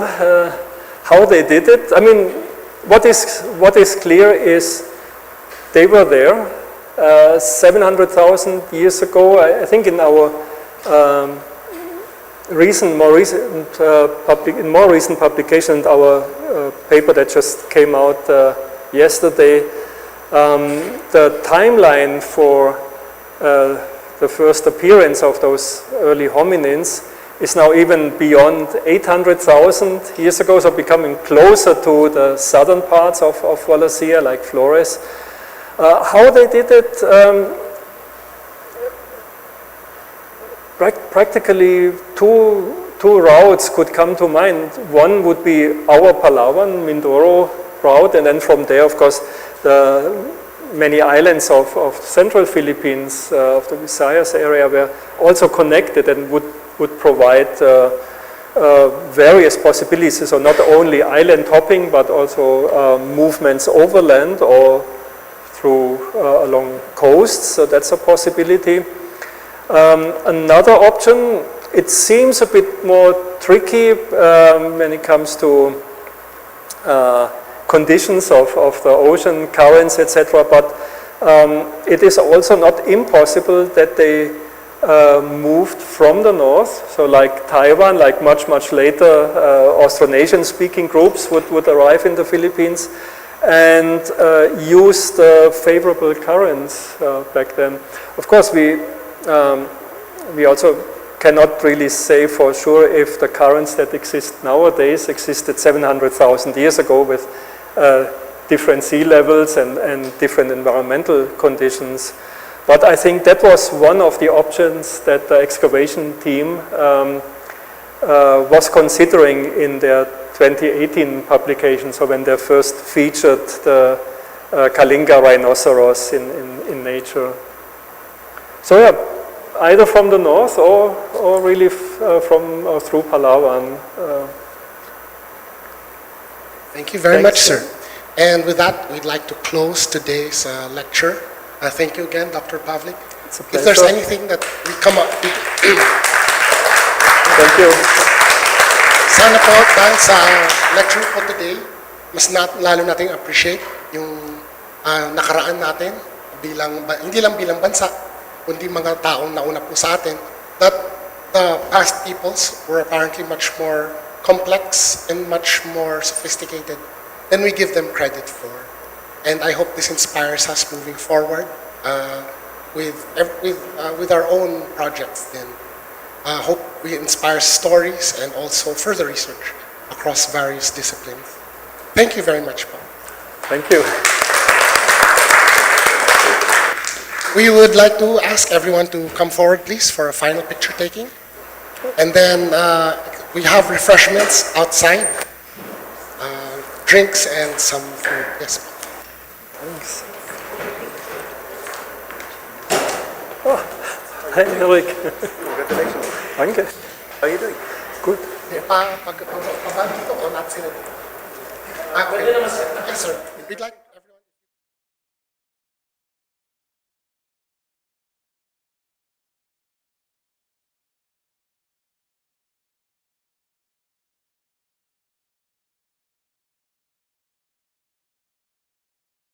how they did it. I mean, what is clear is they were there, 700,000 years ago. I think in our more recent publication, our paper that just came out yesterday, the timeline for the first appearance of those early hominins is now even beyond 800,000 years ago, so becoming closer to the southern parts of Wallacea, like Flores. How they did it, practically two routes could come to mind. One would be our Palawan, Mindoro route, and then from there, of course, the many islands of central Philippines, of the Visayas area, were also connected and would provide various possibilities, so not only island hopping, but also movements overland or through along coasts, so that's a possibility. Another option, it seems a bit more tricky when it comes to conditions of the ocean currents, etc., but it is also not impossible that they moved from the north, so like Taiwan, like much later, Austronesian speaking groups would arrive in the Philippines and use the favorable currents back then. Of course, we also cannot really say for sure if the currents that exist nowadays existed 700,000 years ago with different sea levels and different environmental conditions. But I think that was one of the options that the excavation team was considering in their 2018 publication, so when they first featured the Kalinga rhinoceros in Nature. So yeah, either from the north or really from or through Palawan. Thank you very much, sir. And with that, we'd like to close today's lecture. Thank you again, Dr. Pavlik. It's a pleasure. If there's anything that we come up with. Thank you. Sana po, dahil sa lecture po today, mas lalo nating appreciate yung nakaraan natin, hindi lang bilang bansa, kundi mga taong nauna po sa atin, that the past peoples were apparently much more complex and much more sophisticated than we give them credit for. And I hope this inspires us moving forward with our own projects. And hope we inspire stories and also further research across various disciplines. Thank you very much, Paul. Thank you. We would like to ask everyone to come forward, please, for a final picture taking. And then we have refreshments outside, drinks and some food. Yes. Thanks. Oh, hi, Eric. Congratulations. Danke. How are you doing? Good. Pag dito o not sila? Okay. Yes, sir. We'd like